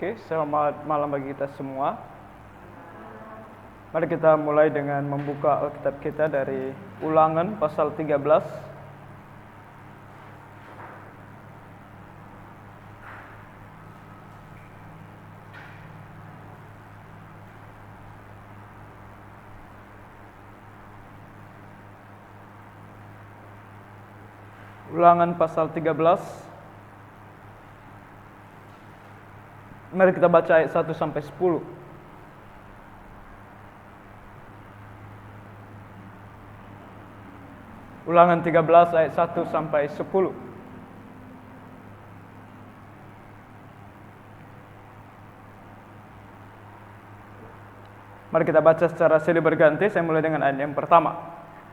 Oke, selamat malam bagi kita semua. Mari kita mulai dengan membuka Alkitab kita dari Ulangan pasal 13. Ulangan pasal 13. Mari kita baca ayat 1 sampai 10. Ulangan 13 ayat 1 sampai 10. Mari kita baca secara silih berganti. Saya mulai dengan ayat yang pertama.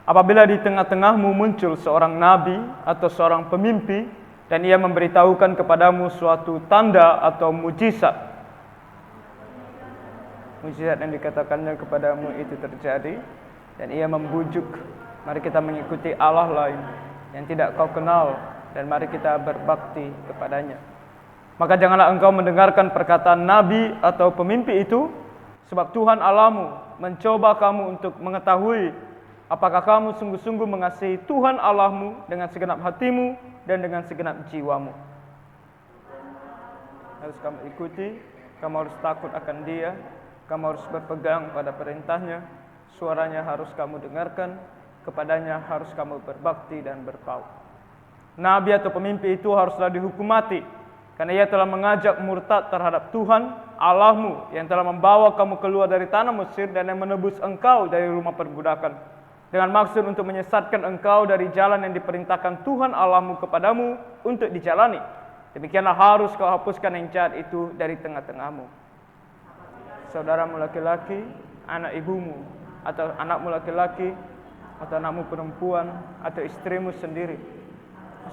Apabila di tengah-tengahmu muncul seorang nabi atau seorang pemimpi, dan ia memberitahukan kepadamu suatu tanda atau mujizat. Mujizat yang dikatakannya kepadamu itu terjadi, dan ia membujuk, mari kita mengikuti Allah lain yang tidak kau kenal, dan mari kita berbakti kepadanya. Maka janganlah engkau mendengarkan perkataan nabi atau pemimpi itu, sebab Tuhan Allahmu mencoba kamu untuk mengetahui apakah kamu sungguh-sungguh mengasihi Tuhan Allahmu dengan segenap hatimu dan dengan segenap jiwamu. Harus kamu ikuti, kamu harus takut akan Dia, kamu harus berpegang pada perintahnya, suaranya harus kamu dengarkan, kepadanya harus kamu berbakti dan berpaut. Nabi atau pemimpi itu haruslah dihukum mati, karena ia telah mengajak murtad terhadap Tuhan Allahmu yang telah membawa kamu keluar dari tanah Mesir dan yang menebus engkau dari rumah perbudakan, dengan maksud untuk menyesatkan engkau dari jalan yang diperintahkan Tuhan Allahmu kepadamu untuk dijalani. Demikianlah harus kau hapuskan yang jahat itu dari tengah-tengahmu. Saudaramu laki-laki, anak ibumu, atau anakmu laki-laki, atau anakmu perempuan, atau istrimu sendiri,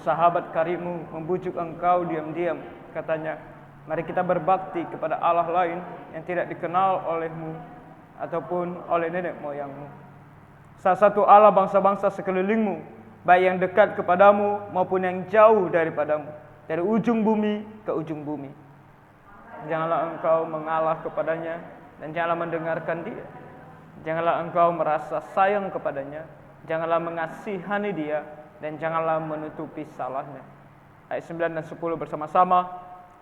sahabat karibmu membujuk engkau diam-diam, katanya, mari kita berbakti kepada Allah lain yang tidak dikenal olehmu ataupun oleh nenek moyangmu. Salah satu Allah bangsa-bangsa sekelilingmu, baik yang dekat kepadamu maupun yang jauh daripadamu, dari ujung bumi ke ujung bumi. Janganlah engkau mengalah kepadanya dan janganlah mendengarkan dia. Janganlah engkau merasa sayang kepadanya, janganlah mengasihani dia, dan janganlah menutupi salahnya. Ayat 9 dan 10 bersama-sama.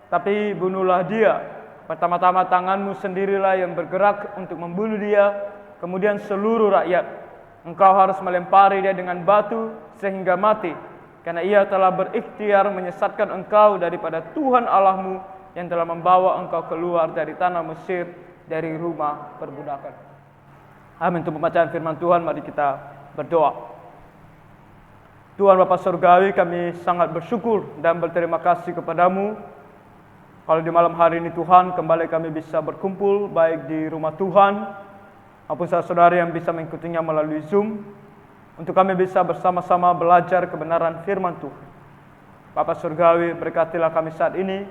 Tapi bunuhlah dia. Pertama-tama tanganmu sendirilah yang bergerak untuk membunuh dia, kemudian seluruh rakyat. Engkau harus melempari dia dengan batu sehingga mati, karena ia telah berikhtiar menyesatkan engkau daripada Tuhan Allahmu yang telah membawa engkau keluar dari tanah Mesir, dari rumah perbudakan. Amin. Untuk pembacaan firman Tuhan, mari kita berdoa. Tuhan Bapa Surgawi, kami sangat bersyukur dan berterima kasih kepadamu. Kalau di malam hari ini Tuhan, kembali kami bisa berkumpul baik di rumah Tuhan maupun saudara yang bisa mengikutinya melalui Zoom, untuk kami bisa bersama-sama belajar kebenaran firman Tuhan. Bapa Surgawi, berkatilah kami saat ini,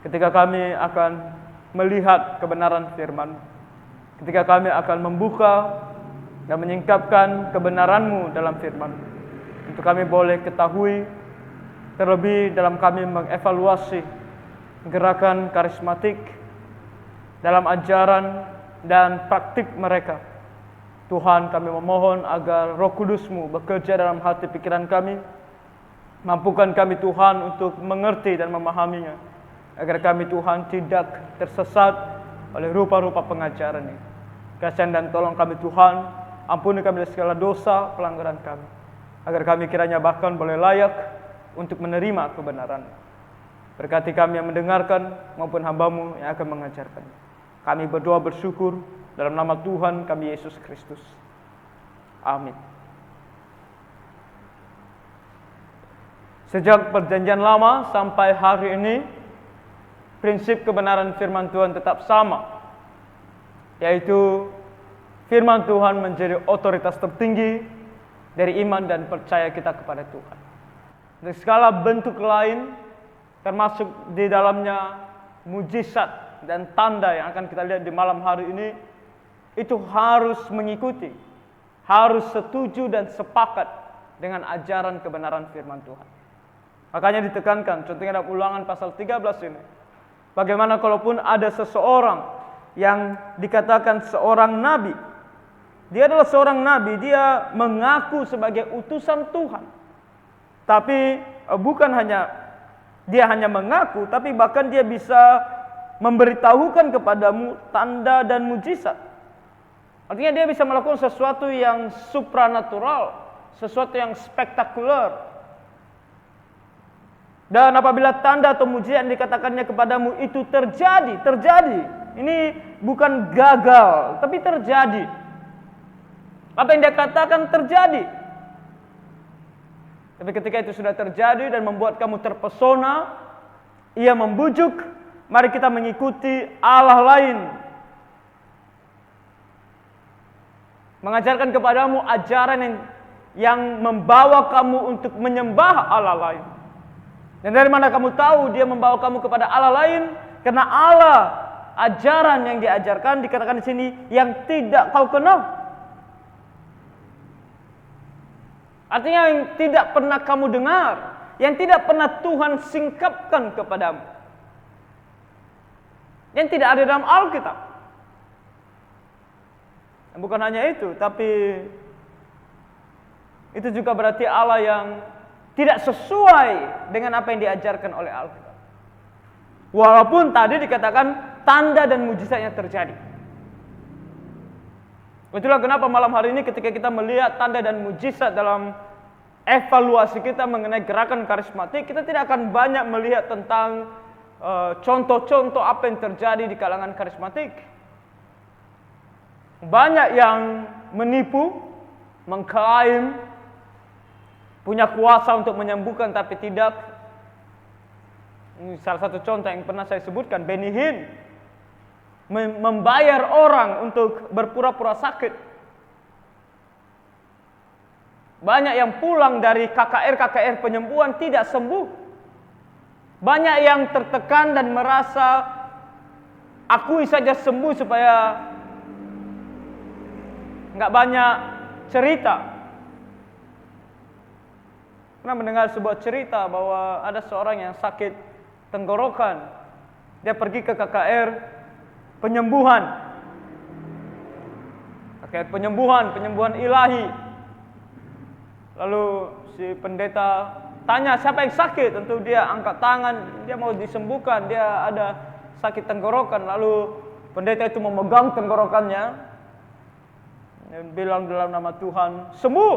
ketika kami akan melihat kebenaran firman, ketika kami akan membuka dan menyingkapkan kebenaran-Mu dalam firman, untuk kami boleh ketahui, terlebih dalam kami mengevaluasi gerakan karismatik dalam ajaran dan praktik mereka. Tuhan, kami memohon agar Roh Kudus-Mu bekerja dalam hati pikiran kami. Mampukan kami Tuhan untuk mengerti dan memahaminya, agar kami Tuhan tidak tersesat oleh rupa-rupa pengajaran ini. Kasihan dan tolong kami Tuhan, ampuni kami dari segala dosa pelanggaran kami, agar kami kiranya bahkan boleh layak untuk menerima kebenaran. Berkati kami yang mendengarkan maupun hamba-Mu yang akan mengajarkan. Kami berdoa bersyukur dalam nama Tuhan kami Yesus Kristus. Amin. Sejak perjanjian lama sampai hari ini, prinsip kebenaran firman Tuhan tetap sama, yaitu firman Tuhan menjadi otoritas tertinggi dari iman dan percaya kita kepada Tuhan. Dari segala bentuk lain, termasuk di dalamnya mujizat dan tanda yang akan kita lihat di malam hari ini, itu harus mengikuti, harus setuju dan sepakat dengan ajaran kebenaran firman Tuhan. Makanya ditekankan, contohnya dalam Ulangan pasal 13 ini, Bagaimana kalaupun ada seseorang yang dikatakan seorang nabi. Dia adalah seorang nabi, dia mengaku sebagai utusan Tuhan. Tapi bukan hanya dia hanya mengaku, tapi bahkan dia bisa memberitahukan kepadamu tanda dan mujizat. Artinya dia bisa melakukan sesuatu yang supranatural, sesuatu yang spektakuler. Dan apabila tanda atau mujizat yang dikatakannya kepadamu itu terjadi. Ini bukan gagal, tapi terjadi. Apa yang dia katakan terjadi. Tapi ketika itu sudah terjadi dan membuat kamu terpesona, ia membujuk, mari kita mengikuti Allah lain. Mengajarkan kepadamu ajaran yang membawa kamu untuk menyembah Allah lain. Dan dari mana kamu tahu dia membawa kamu kepada Allah lain? Karena Allah, ajaran yang diajarkan dikatakan di sini yang tidak kau kenal. Artinya yang tidak pernah kamu dengar, yang tidak pernah Tuhan singkapkan kepadamu, yang tidak ada dalam Alkitab. Dan bukan hanya itu, tapi itu juga berarti Allah yang tidak sesuai dengan apa yang diajarkan oleh Alkitab. Walaupun tadi dikatakan tanda dan mujizatnya terjadi. Itulah kenapa malam hari ini ketika kita melihat tanda dan mujizat dalam evaluasi kita mengenai gerakan karismatik, kita tidak akan banyak melihat tentang contoh-contoh apa yang terjadi di kalangan karismatik. Banyak yang menipu, mengklaim punya kuasa untuk menyembuhkan tapi tidak. Ini salah satu contoh yang pernah saya sebutkan, Benny Hinn membayar orang untuk berpura-pura sakit. Banyak yang pulang dari KKR penyembuhan tidak sembuh. Banyak yang tertekan dan merasa akui saja sembuh supaya nggak banyak cerita. Pernah mendengar sebuah cerita bahwa ada seorang yang sakit tenggorokan. Dia pergi ke KKR penyembuhan. Penyembuhan ilahi. Lalu si pendeta tanya siapa yang sakit, tentu dia angkat tangan, dia mau disembuhkan, dia ada sakit tenggorokan. Lalu pendeta itu memegang tenggorokannya dan bilang dalam nama Tuhan, sembuh.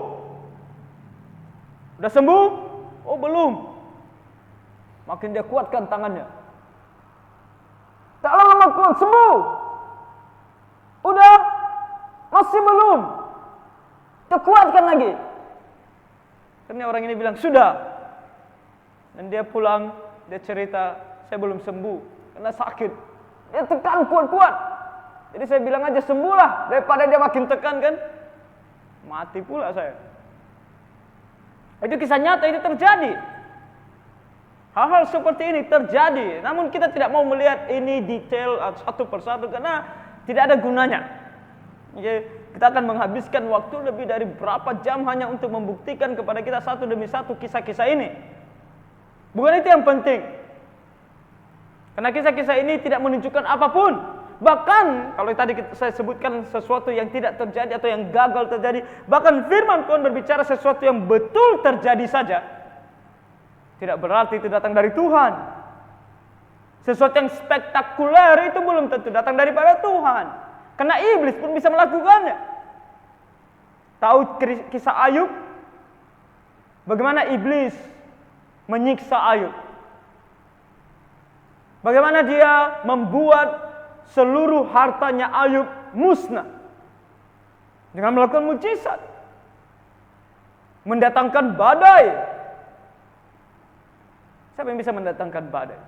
Udah sembuh? Oh belum. Makin dia kuatkan tangannya. Tak lama kuat sembuh. Udah? Masih belum. Dia kuatkan lagi. Karena orang ini bilang sudah. Dan dia pulang, dia cerita, saya belum sembuh karena sakit. Dia tekan kuat-kuat. Jadi saya bilang aja sembuhlah daripada dia makin tekan kan. Mati pula saya. Itu kisah nyata, itu terjadi. Hal-hal seperti ini terjadi. Namun kita tidak mau melihat ini detail satu persatu karena tidak ada gunanya. Kita akan menghabiskan waktu lebih dari berapa jam hanya untuk membuktikan kepada kita satu demi satu kisah-kisah ini. Bukan itu yang penting. Karena kisah-kisah ini tidak menunjukkan apapun. Bahkan kalau tadi saya sebutkan sesuatu yang tidak terjadi atau yang gagal terjadi, bahkan firman Tuhan berbicara sesuatu yang betul terjadi saja, tidak berarti itu datang dari Tuhan. Sesuatu yang spektakuler itu belum tentu datang daripada Tuhan. Karena iblis pun bisa melakukannya. Tahu kisah Ayub? Bagaimana iblis menyiksa Ayub? Bagaimana dia membuat seluruh hartanya Ayub musnah dengan melakukan mujizat, mendatangkan badai. Siapa yang bisa mendatangkan badai?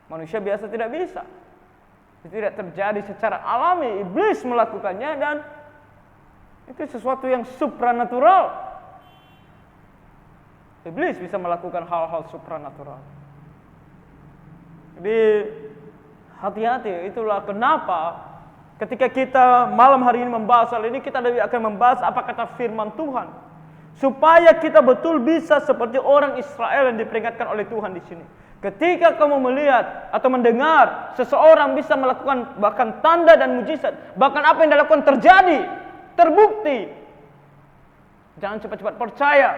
Manusia biasa tidak bisa. Itu tidak terjadi secara alami. Iblis melakukannya dan itu sesuatu yang supranatural. Iblis bisa melakukan hal-hal supranatural. Jadi hati-hati, itulah kenapa ketika kita malam hari ini membahas hal ini, kita lebih akan membahas apa kata firman Tuhan. Supaya kita betul bisa seperti orang Israel yang diperingatkan oleh Tuhan di sini. Ketika kamu melihat atau mendengar seseorang bisa melakukan bahkan tanda dan mujizat, bahkan apa yang dilakukan terjadi, terbukti, jangan cepat-cepat percaya.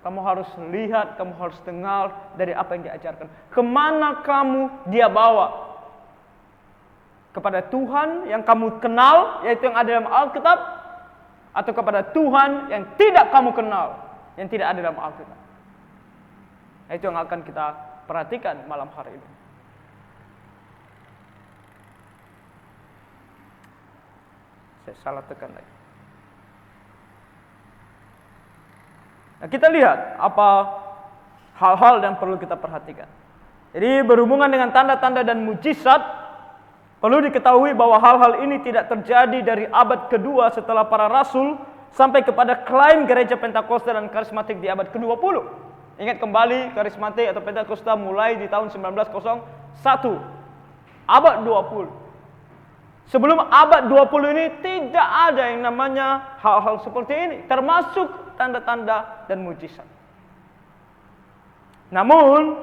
Kamu harus lihat, kamu harus dengar dari apa yang diajarkan. Kemana kamu dia bawa? Kepada Tuhan yang kamu kenal, yaitu yang ada dalam Alkitab, atau kepada Tuhan yang tidak kamu kenal, yang tidak ada dalam Alkitab. Itu yang akan kita perhatikan malam hari ini. Saya salah tekan lagi. Nah, kita lihat apa hal-hal yang perlu kita perhatikan. Jadi berhubungan dengan tanda-tanda dan mujizat, perlu diketahui bahwa hal-hal ini tidak terjadi dari abad kedua setelah para rasul sampai kepada klaim gereja Pentakosta dan karismatik di abad ke-20. Ingat kembali, karismatik atau Pentakosta mulai di tahun 1901, abad 20. Sebelum abad 20 ini tidak ada yang namanya hal-hal seperti ini, termasuk tanda-tanda dan mujizat. Namun,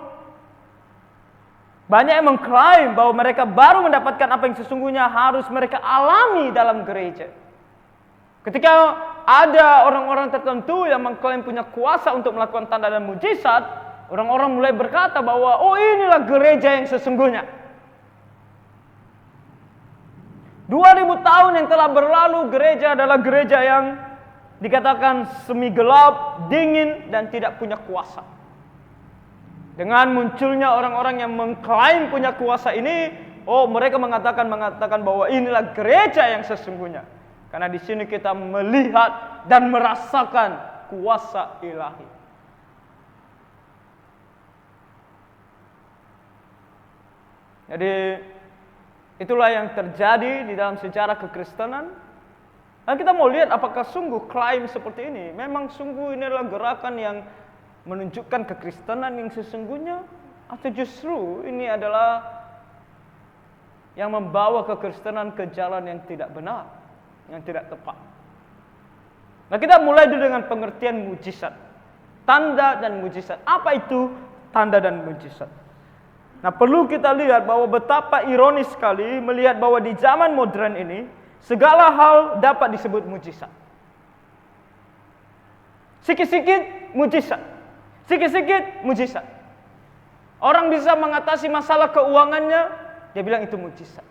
banyak yang mengklaim bahwa mereka baru mendapatkan apa yang sesungguhnya harus mereka alami dalam gereja. Ketika ada orang-orang tertentu yang mengklaim punya kuasa untuk melakukan tanda dan mujizat, orang-orang mulai berkata bahwa, oh inilah gereja yang sesungguhnya. 2000 tahun yang telah berlalu, gereja adalah gereja yang dikatakan semi gelap, dingin, dan tidak punya kuasa. Dengan munculnya orang-orang yang mengklaim punya kuasa ini, mereka mengatakan bahwa inilah gereja yang sesungguhnya. Karena di sini kita melihat dan merasakan kuasa ilahi. Jadi itulah yang terjadi di dalam sejarah kekristenan. Dan kita mau lihat apakah sungguh klaim seperti ini memang sungguh ini adalah gerakan yang menunjukkan kekristenan yang sesungguhnya, atau justru ini adalah yang membawa kekristenan ke jalan yang tidak benar, yang tidak tepat. Nah, kita mulai dulu dengan pengertian mujizat. Tanda dan mujizat. Apa itu tanda dan mujizat? Nah, perlu kita lihat bahwa betapa ironis sekali melihat bahwa di zaman modern ini segala hal dapat disebut mujizat. Sikit-sikit mujizat. Sikit-sikit mujizat. Orang bisa mengatasi masalah keuangannya, dia bilang itu mujizat.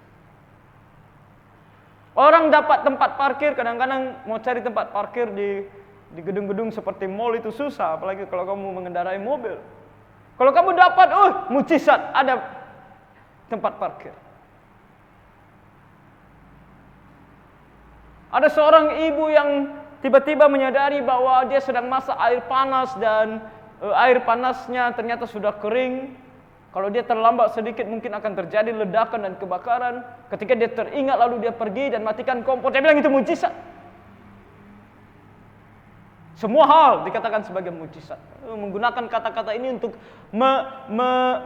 Orang dapat tempat parkir, kadang-kadang mau cari tempat parkir di gedung-gedung seperti mall itu susah, apalagi kalau kamu mengendarai mobil. Kalau kamu dapat, mujizat, ada tempat parkir. Ada seorang ibu yang tiba-tiba menyadari bahwa dia sedang masak air panas dan air panasnya ternyata sudah kering. Kalau dia terlambat sedikit mungkin akan terjadi ledakan dan kebakaran. Ketika dia teringat lalu dia pergi dan matikan kompor. Dia bilang itu mujizat. Semua hal dikatakan sebagai mujizat. Menggunakan kata-kata ini untuk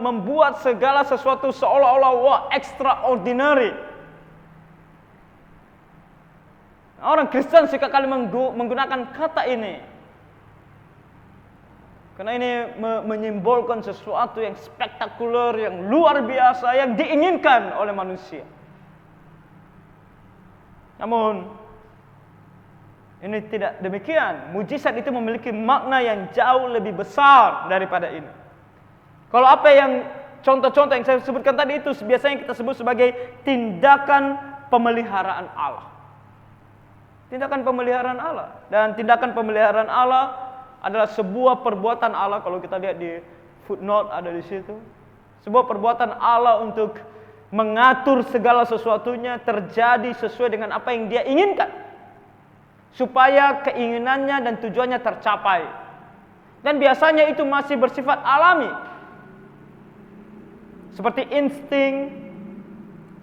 membuat segala sesuatu seolah-olah extraordinary. Orang Kristen suka kali menggunakan kata ini. Karena ini menyimbolkan sesuatu yang spektakuler, yang luar biasa, yang diinginkan oleh manusia. Namun, ini tidak demikian. Mujizat itu memiliki makna yang jauh lebih besar daripada ini. Kalau apa yang contoh-contoh yang saya sebutkan tadi itu biasanya kita sebut sebagai tindakan pemeliharaan Allah. Tindakan pemeliharaan Allah. Dan tindakan pemeliharaan Allah adalah sebuah perbuatan Allah. Kalau kita lihat di footnote ada di situ. Sebuah perbuatan Allah untuk mengatur segala sesuatunya terjadi sesuai dengan apa yang dia inginkan. Supaya keinginannya dan tujuannya tercapai. Dan biasanya itu masih bersifat alami. Seperti insting,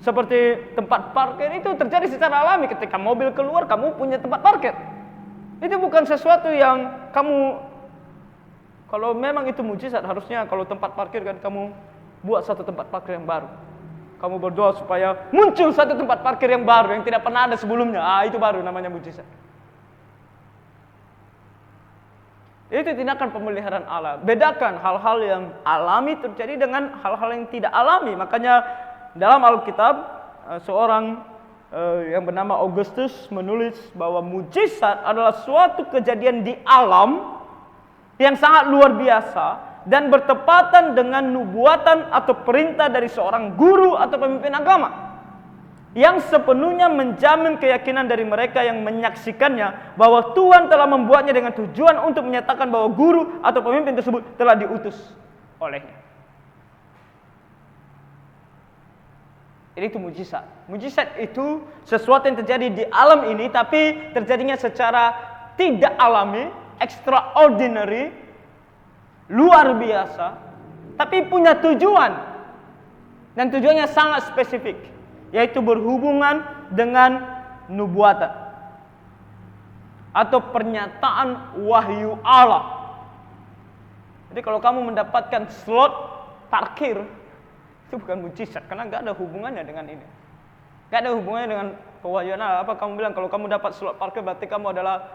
seperti tempat parkir itu terjadi secara alami. Ketika mobil keluar, kamu punya tempat parkir. Itu bukan sesuatu yang kamu, kalau memang itu mujizat, harusnya kalau tempat parkir kan kamu buat satu tempat parkir yang baru. Kamu berdoa supaya muncul satu tempat parkir yang baru yang tidak pernah ada sebelumnya. Itu baru namanya mujizat. Itu tindakan pemeliharaan Allah. Bedakan hal-hal yang alami terjadi dengan hal-hal yang tidak alami. Makanya dalam Alkitab seorang yang bernama Augustus menulis bahwa mujizat adalah suatu kejadian di alam yang sangat luar biasa dan bertepatan dengan nubuatan atau perintah dari seorang guru atau pemimpin agama yang sepenuhnya menjamin keyakinan dari mereka yang menyaksikannya bahwa Tuhan telah membuatnya dengan tujuan untuk menyatakan bahwa guru atau pemimpin tersebut telah diutus olehnya. Jadi itu mujizat. Mujizat itu sesuatu yang terjadi di alam ini tapi terjadinya secara tidak alami, extraordinary, luar biasa, tapi punya tujuan. Dan tujuannya sangat spesifik, yaitu berhubungan dengan nubuatan atau pernyataan wahyu Allah. Jadi kalau kamu mendapatkan slot parkir, itu bukan mujizat, karena nggak ada hubungannya dengan ini. Nggak ada hubungannya dengan pewahyuan Allah. Apa kamu bilang kalau kamu dapat slot parkir berarti kamu adalah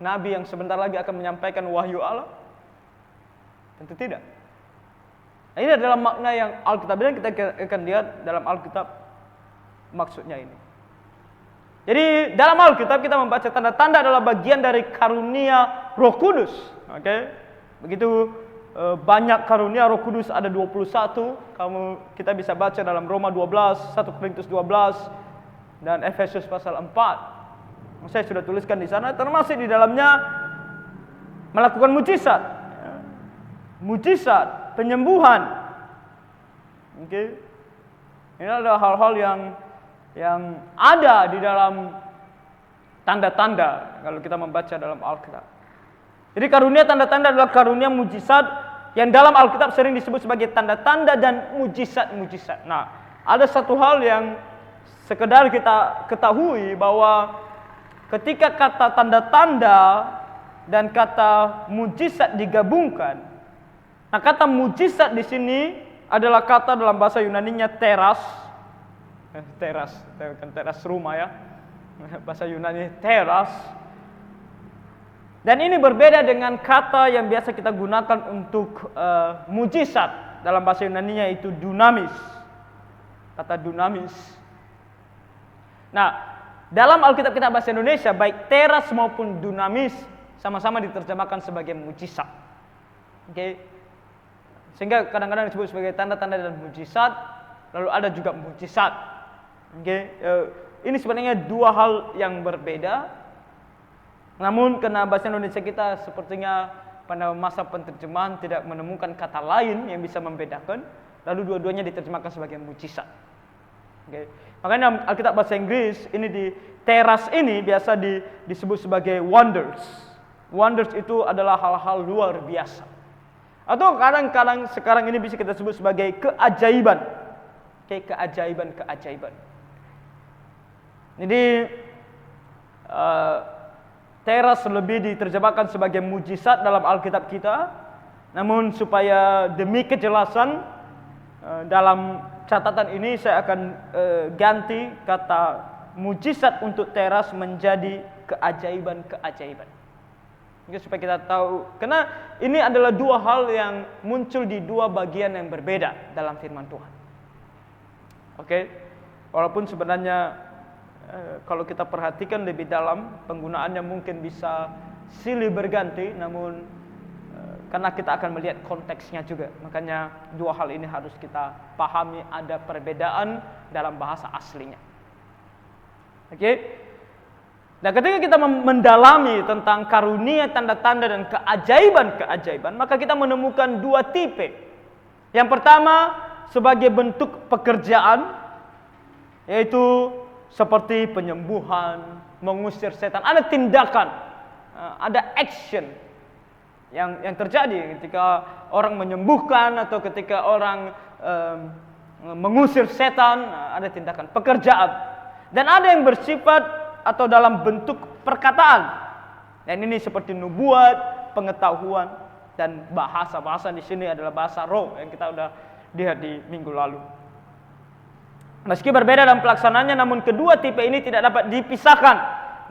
nabi yang sebentar lagi akan menyampaikan wahyu Allah? Tentu tidak. Nah, ini adalah makna yang Alkitab bilang, kita akan lihat dalam Alkitab maksudnya ini. Jadi dalam Alkitab kita membaca tanda-tanda adalah bagian dari karunia Roh Kudus. Oke? Begitu banyak karunia Roh Kudus, ada 21. Kita bisa baca dalam Roma 12, 1 Korintus 12 dan Efesus pasal 4. Saya sudah tuliskan di sana, termasuk di dalamnya melakukan mujizat. Mujizat, penyembuhan. Oke. Ini adalah hal-hal yang ada di dalam tanda-tanda kalau kita membaca dalam Alkitab. Jadi karunia tanda-tanda adalah karunia mujizat yang dalam Alkitab sering disebut sebagai tanda-tanda dan mujizat-mujizat. Nah, ada satu hal yang sekedar kita ketahui bahwa ketika kata tanda-tanda dan kata mujizat digabungkan, nah, kata mujizat di sini adalah kata dalam bahasa Yunaninya teras. Bukan teras rumah ya. Bahasa Yunani teras. Dan ini berbeda dengan kata yang biasa kita gunakan untuk mujizat. Dalam bahasa Yunaninya itu dunamis. Kata dunamis. Nah, dalam Alkitab kita bahasa Indonesia, baik teras maupun dunamis sama-sama diterjemahkan sebagai mujizat. Oke. Sehingga kadang-kadang disebut sebagai tanda-tanda dan mujizat, lalu ada juga mujizat. Ini sebenarnya dua hal yang berbeda. Namun karena bahasa Indonesia kita sepertinya pada masa penerjemahan tidak menemukan kata lain yang bisa membedakan, lalu dua-duanya diterjemahkan sebagai mujizat. Makanya Alkitab bahasa Inggris ini di teras ini biasa disebut sebagai wonders. Wonders itu adalah hal-hal luar biasa. Atau kadang-kadang sekarang ini bisa kita sebut sebagai keajaiban. Keajaiban. Jadi teras lebih diterjemahkan sebagai mujizat dalam Alkitab kita. Namun supaya demi kejelasan dalam catatan ini saya akan ganti kata mujizat untuk teras menjadi keajaiban. Supaya kita tahu, karena ini adalah dua hal yang muncul di dua bagian yang berbeda dalam firman Tuhan. Oke, walaupun sebenarnya kalau kita perhatikan lebih dalam, penggunaannya mungkin bisa silih berganti, namun karena kita akan melihat konteksnya juga, makanya dua hal ini harus kita pahami, ada perbedaan dalam bahasa aslinya. Oke. Nah, ketika kita mendalami tentang karunia, tanda-tanda, dan keajaiban, maka kita menemukan dua tipe. Yang pertama, sebagai bentuk pekerjaan, yaitu seperti penyembuhan, mengusir setan. Ada tindakan, ada action yang terjadi ketika orang menyembuhkan atau ketika orang mengusir setan, ada tindakan pekerjaan. Dan ada yang bersifat atau dalam bentuk perkataan. Dan ini seperti nubuat, pengetahuan, dan bahasa. Bahasa di sini adalah bahasa roh yang kita sudah lihat di minggu lalu. Meski berbeda dalam pelaksanaannya, namun kedua tipe ini tidak dapat dipisahkan.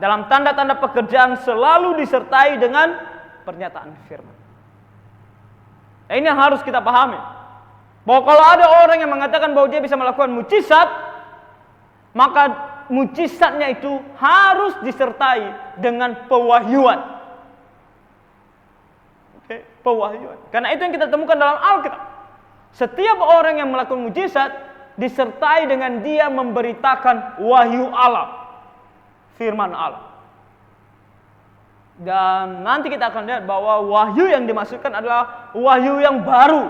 Dalam tanda-tanda pekerjaan selalu disertai dengan pernyataan firman. Nah, ini yang harus kita pahami. Bahwa kalau ada orang yang mengatakan bahwa dia bisa melakukan mukjizat, maka mukjizatnya itu harus disertai dengan pewahyuan. Oke, pewahyuan. Karena itu yang kita temukan dalam Alkitab. Setiap orang yang melakukan mukjizat disertai dengan dia memberitakan wahyu Allah, firman Allah. Dan nanti kita akan lihat bahwa wahyu yang dimaksudkan adalah wahyu yang baru.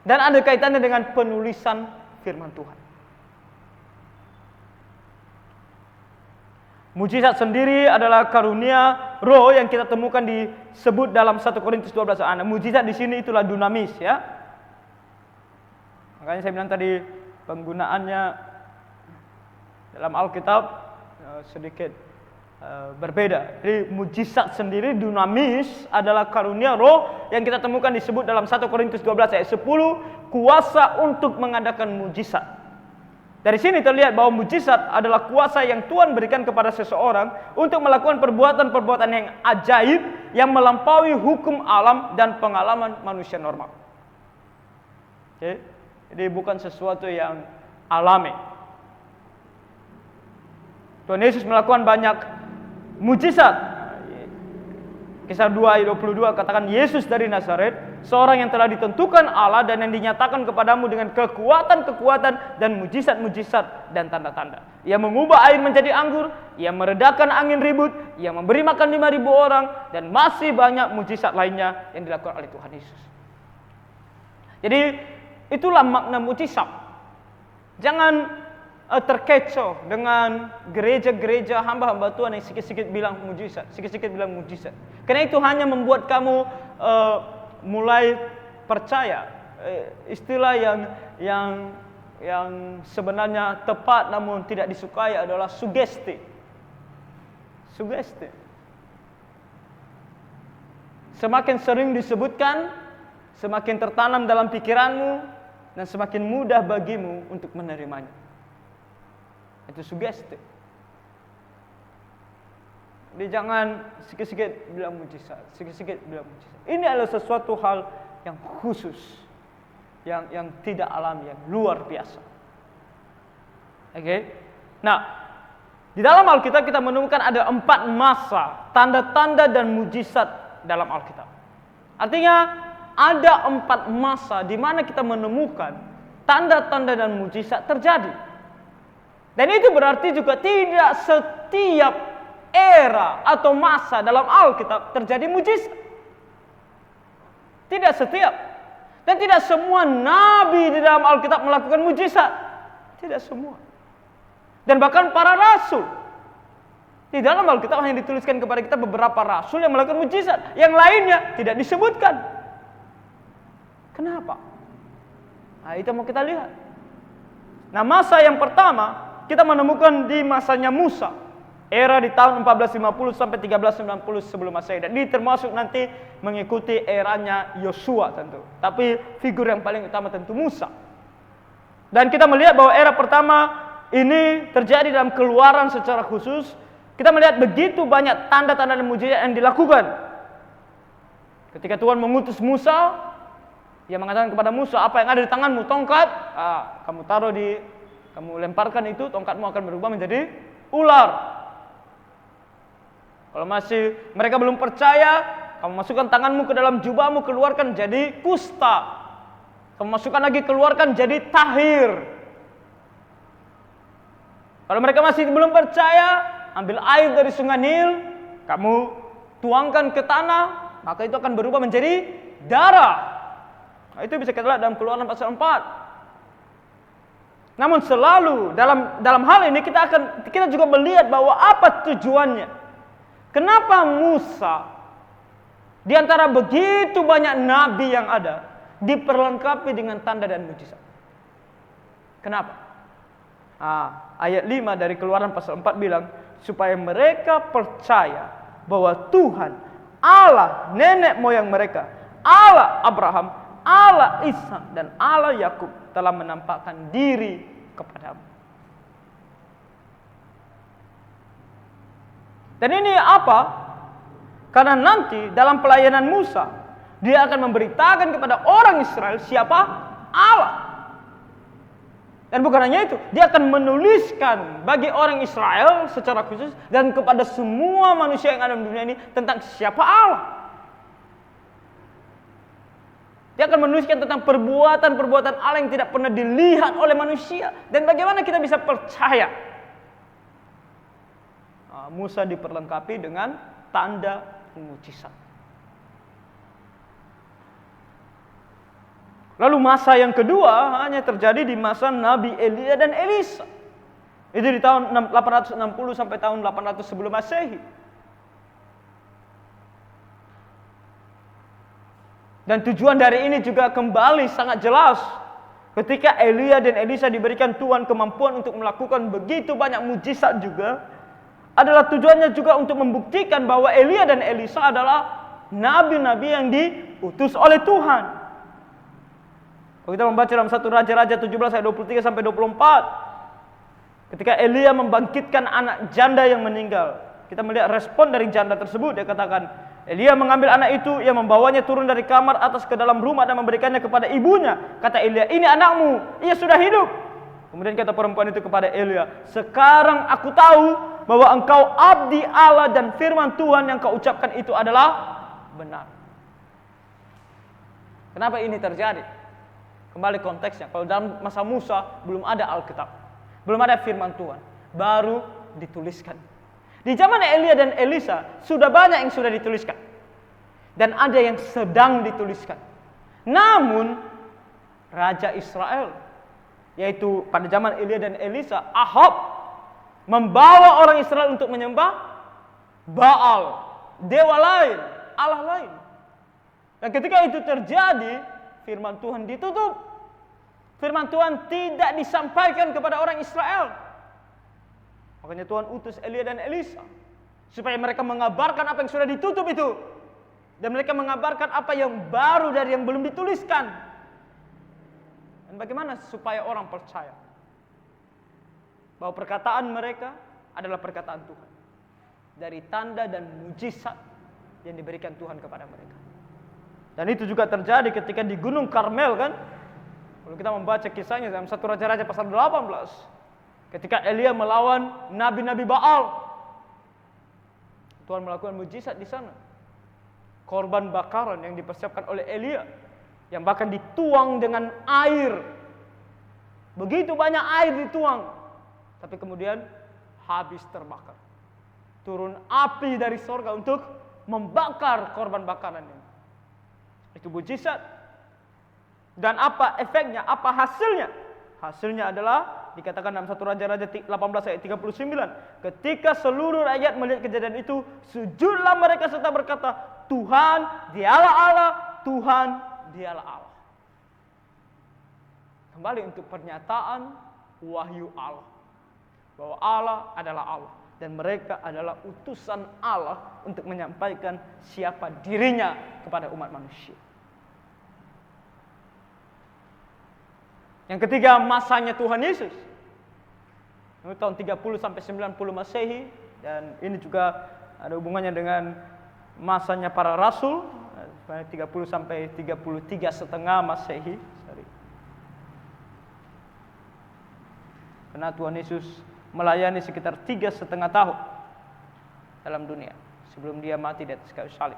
Dan ada kaitannya dengan penulisan firman Tuhan. Mujizat sendiri adalah karunia roh yang kita temukan disebut dalam 1 Korintus 12. Mujizat di sini itulah dunamis, ya. Makanya saya bilang tadi penggunaannya dalam Alkitab sedikit berbeda. Jadi mujizat sendiri dunamis adalah karunia roh yang kita temukan disebut dalam 1 Korintus 12 ayat 10, kuasa untuk mengadakan mujizat. Dari sini terlihat bahwa mujizat adalah kuasa yang Tuhan berikan kepada seseorang untuk melakukan perbuatan-perbuatan yang ajaib yang melampaui hukum alam dan pengalaman manusia normal. Oke? Jadi bukan sesuatu yang alami. Tuhan Yesus melakukan banyak mujizat. Kisah 2 ayat 22 katakan Yesus dari Nazaret, seorang yang telah ditentukan Allah dan yang dinyatakan kepadamu dengan kekuatan-kekuatan dan mujizat-mujizat dan tanda-tanda. Ia mengubah air menjadi anggur, ia meredakan angin ribut, ia memberi makan 5.000 orang, dan masih banyak mujizat lainnya yang dilakukan oleh Tuhan Yesus. Jadi itulah makna mujizat. Jangan terkecoh dengan gereja-gereja hamba-hamba Tuhan yang sikit-sikit bilang mujizat, sikit-sikit bilang mujizat. Karena itu hanya membuat kamu mulai percaya. Istilah yang sebenarnya tepat namun tidak disukai adalah sugesti. Sugesti. Semakin sering disebutkan, semakin tertanam dalam pikiranmu dan semakin mudah bagimu untuk menerimanya. Itu sugesti. Jadi jangan sikit-sikit bilang mujizat, sikit-sikit bilang mujizat. Ini adalah sesuatu hal yang khusus, yang tidak alami, yang luar biasa. Oke? Nah, di dalam Alkitab kita menemukan ada 4 masa tanda-tanda dan mujizat dalam Alkitab. Artinya ada 4 masa di mana kita menemukan tanda-tanda dan mujizat terjadi. Dan itu berarti juga tidak setiap era atau masa dalam Alkitab terjadi mujizat. Tidak setiap. Dan tidak semua nabi di dalam Alkitab melakukan mujizat. Tidak semua. Dan bahkan para rasul. Di dalam Alkitab hanya dituliskan kepada kita beberapa rasul yang melakukan mujizat. Yang lainnya tidak disebutkan. Kenapa? Nah, itu mau kita lihat. Nah, masa yang pertama kita menemukan di masanya Musa, era di tahun 1450 sampai 1390 sebelum Masehi. Dan ini termasuk nanti mengikuti eranya Yosua tentu. Tapi figur yang paling utama tentu Musa. Dan kita melihat bahwa era pertama ini terjadi dalam Keluaran secara khusus. Kita melihat begitu banyak tanda-tanda dan mujizat yang dilakukan. Ketika Tuhan mengutus Musa, Dia mengatakan kepada Musa, apa yang ada di tanganmu, tongkat, kamu lemparkan itu, tongkatmu akan berubah menjadi ular. Kalau masih mereka belum percaya, kamu masukkan tanganmu ke dalam jubahmu, keluarkan jadi kusta. Kamu masukkan lagi, keluarkan jadi tahir. Kalau mereka masih belum percaya, ambil air dari sungai Nil, kamu tuangkan ke tanah, maka itu akan berubah menjadi darah. Nah, itu bisa kita lihat dalam Keluaran pasal 4. Namun selalu dalam hal ini kita juga melihat bahwa apa tujuannya. Kenapa Musa di antara begitu banyak nabi yang ada diperlengkapi dengan tanda dan mujizat? Kenapa? Ayat 5 dari Keluaran pasal 4 bilang supaya mereka percaya bahwa Tuhan Allah nenek moyang mereka, Allah Abraham, Allah Ishak dan Allah Yakub telah menampakkan diri kepadamu. Dan ini apa? Karena nanti dalam pelayanan Musa, dia akan memberitakan kepada orang Israel siapa Allah. Dan bukan hanya itu, dia akan menuliskan bagi orang Israel secara khusus dan kepada semua manusia yang ada di dunia ini tentang siapa Allah. Dia akan menuliskan tentang perbuatan-perbuatan Allah yang tidak pernah dilihat oleh manusia. Dan bagaimana kita bisa percaya? Musa diperlengkapi dengan tanda mujizat. Lalu masa yang kedua hanya terjadi di masa Nabi Elia dan Elisa. Itu di tahun 860 sampai tahun 800 sebelum Masehi. Dan tujuan dari ini juga kembali sangat jelas. Ketika Elia dan Elisa diberikan Tuhan kemampuan untuk melakukan begitu banyak mujizat juga, adalah tujuannya juga untuk membuktikan bahwa Elia dan Elisa adalah nabi-nabi yang diutus oleh Tuhan. Kalau kita membaca dalam 1 Raja-Raja 17 ayat 23 sampai 24, ketika Elia membangkitkan anak janda yang meninggal, kita melihat respon dari janda tersebut. Dia katakan, Elia mengambil anak itu, ia membawanya turun dari kamar atas ke dalam rumah dan memberikannya kepada ibunya. Kata Elia, ini anakmu, ia sudah hidup. Kemudian kata perempuan itu kepada Elia, sekarang aku tahu bahwa engkau abdi Allah dan firman Tuhan yang kau ucapkan itu adalah benar. Kenapa ini terjadi? Kembali konteksnya, kalau dalam masa Musa belum ada Alkitab, belum ada firman Tuhan, baru dituliskan. Di zaman Elia dan Elisa sudah banyak yang sudah dituliskan dan ada yang sedang dituliskan. Namun Raja Israel, yaitu pada zaman Elia dan Elisa, Ahab, membawa orang Israel untuk menyembah Baal, dewa lain, Allah lain. Dan ketika itu terjadi, firman Tuhan ditutup. Firman Tuhan tidak disampaikan kepada orang Israel. Makanya Tuhan utus Elia dan Elisa supaya mereka mengabarkan apa yang sudah ditutup itu, dan mereka mengabarkan apa yang baru dari yang belum dituliskan. Dan bagaimana supaya orang percaya bahwa perkataan mereka adalah perkataan Tuhan, dari tanda dan mujizat yang diberikan Tuhan kepada mereka. Dan itu juga terjadi ketika di Gunung Karmel, kan? Kalau kita membaca kisahnya dalam 1 Raja-Raja pasal 18, ketika Elia melawan nabi-nabi Baal, Tuhan melakukan mujizat di sana. Korban bakaran yang dipersiapkan oleh Elia, yang bahkan dituang dengan air. Begitu banyak air dituang, tapi kemudian habis terbakar. Turun api dari sorga untuk membakar korban bakaran ini. Itu mujizat. Dan apa efeknya? Apa hasilnya? Hasilnya adalah dikatakan dalam 1 Raja-Raja 18 ayat 39. Ketika seluruh rakyat melihat kejadian itu, sujudlah mereka serta berkata, Tuhan dialah Allah, Tuhan dialah Allah. Kembali untuk pernyataan wahyu Allah, bahwa Allah adalah Allah dan mereka adalah utusan Allah untuk menyampaikan siapa dirinya kepada umat manusia. Yang ketiga, masanya Tuhan Yesus. Ini tahun 30 sampai 90 Masehi, dan ini juga ada hubungannya dengan masanya para rasul, 30 sampai 33 setengah Masehi. Karena Tuhan Yesus melayani sekitar 3,5 tahun dalam dunia sebelum dia mati di atas kayu salib.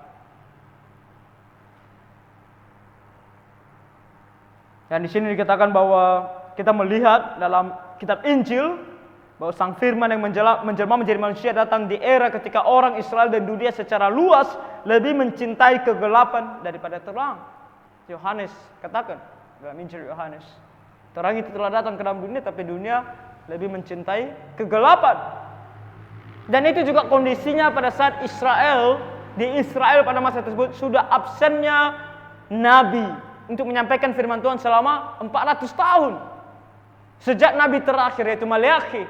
Dan di sini dikatakan bahwa kita melihat dalam kitab Injil bahwa Sang Firman yang menjelma menjadi manusia datang di era ketika orang Israel dan dunia secara luas lebih mencintai kegelapan daripada terang. Yohanes katakan dalam Injil Yohanes, terang itu telah datang ke dalam dunia, tapi dunia lebih mencintai kegelapan. Dan itu juga kondisinya pada saat Israel, di Israel pada masa tersebut sudah absennya nabi untuk menyampaikan firman Tuhan selama 400 tahun. Sejak nabi terakhir yaitu Maleakhi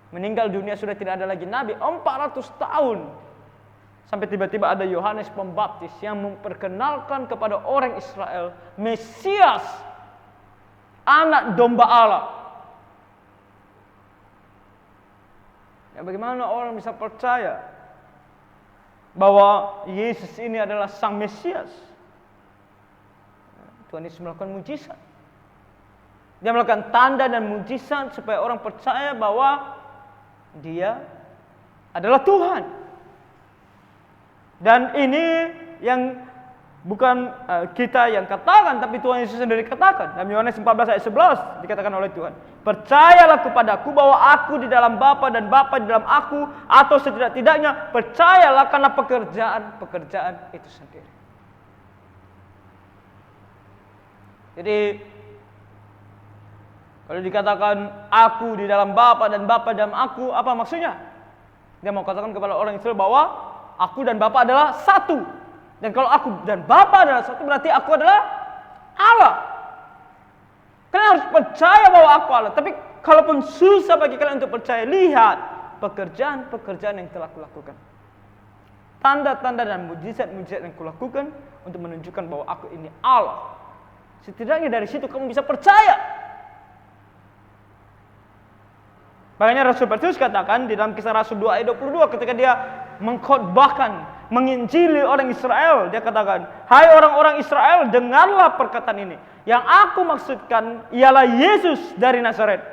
meninggal dunia, sudah tidak ada lagi nabi 400 tahun. Sampai tiba-tiba ada Yohanes Pembaptis yang memperkenalkan kepada orang Israel Mesias, anak domba Allah. Ya, bagaimana orang bisa percaya bahwa Yesus ini adalah Sang Mesias. Tuhan Yesus melakukan mujizat. Dia melakukan tanda dan mujizat supaya orang percaya bahwa Dia adalah Tuhan. Dan ini yang bukan kita yang katakan, tapi Tuhan Yesus sendiri katakan. Dalam Yohanes 14 ayat 11 dikatakan oleh Tuhan, percayalah kepadaku bahwa aku di dalam Bapa dan Bapa di dalam aku, atau setidak-tidaknya percayalah karena pekerjaan itu sendiri. Jadi kalau dikatakan aku di dalam Bapa dan Bapa dalam aku, apa maksudnya? Dia mau katakan kepada orang Israel bahwa aku dan Bapa adalah satu. Dan kalau aku dan Bapa adalah satu, berarti aku adalah Allah. Kalian harus percaya bahwa aku Allah. Tapi kalaupun susah bagi kalian untuk percaya, lihat pekerjaan-pekerjaan yang telah kulakukan. Tanda-tanda dan mujizat-mujizat yang kulakukan untuk menunjukkan bahwa aku ini Allah. Setidaknya dari situ kamu bisa percaya. Makanya Rasul Petrus katakan di dalam Kisah Rasul 2 ayat 22 ketika dia mengkhotbahkan, menginjili orang Israel, dia katakan, "Hai orang-orang Israel, dengarlah perkataan ini. Yang aku maksudkan ialah Yesus dari Nazaret,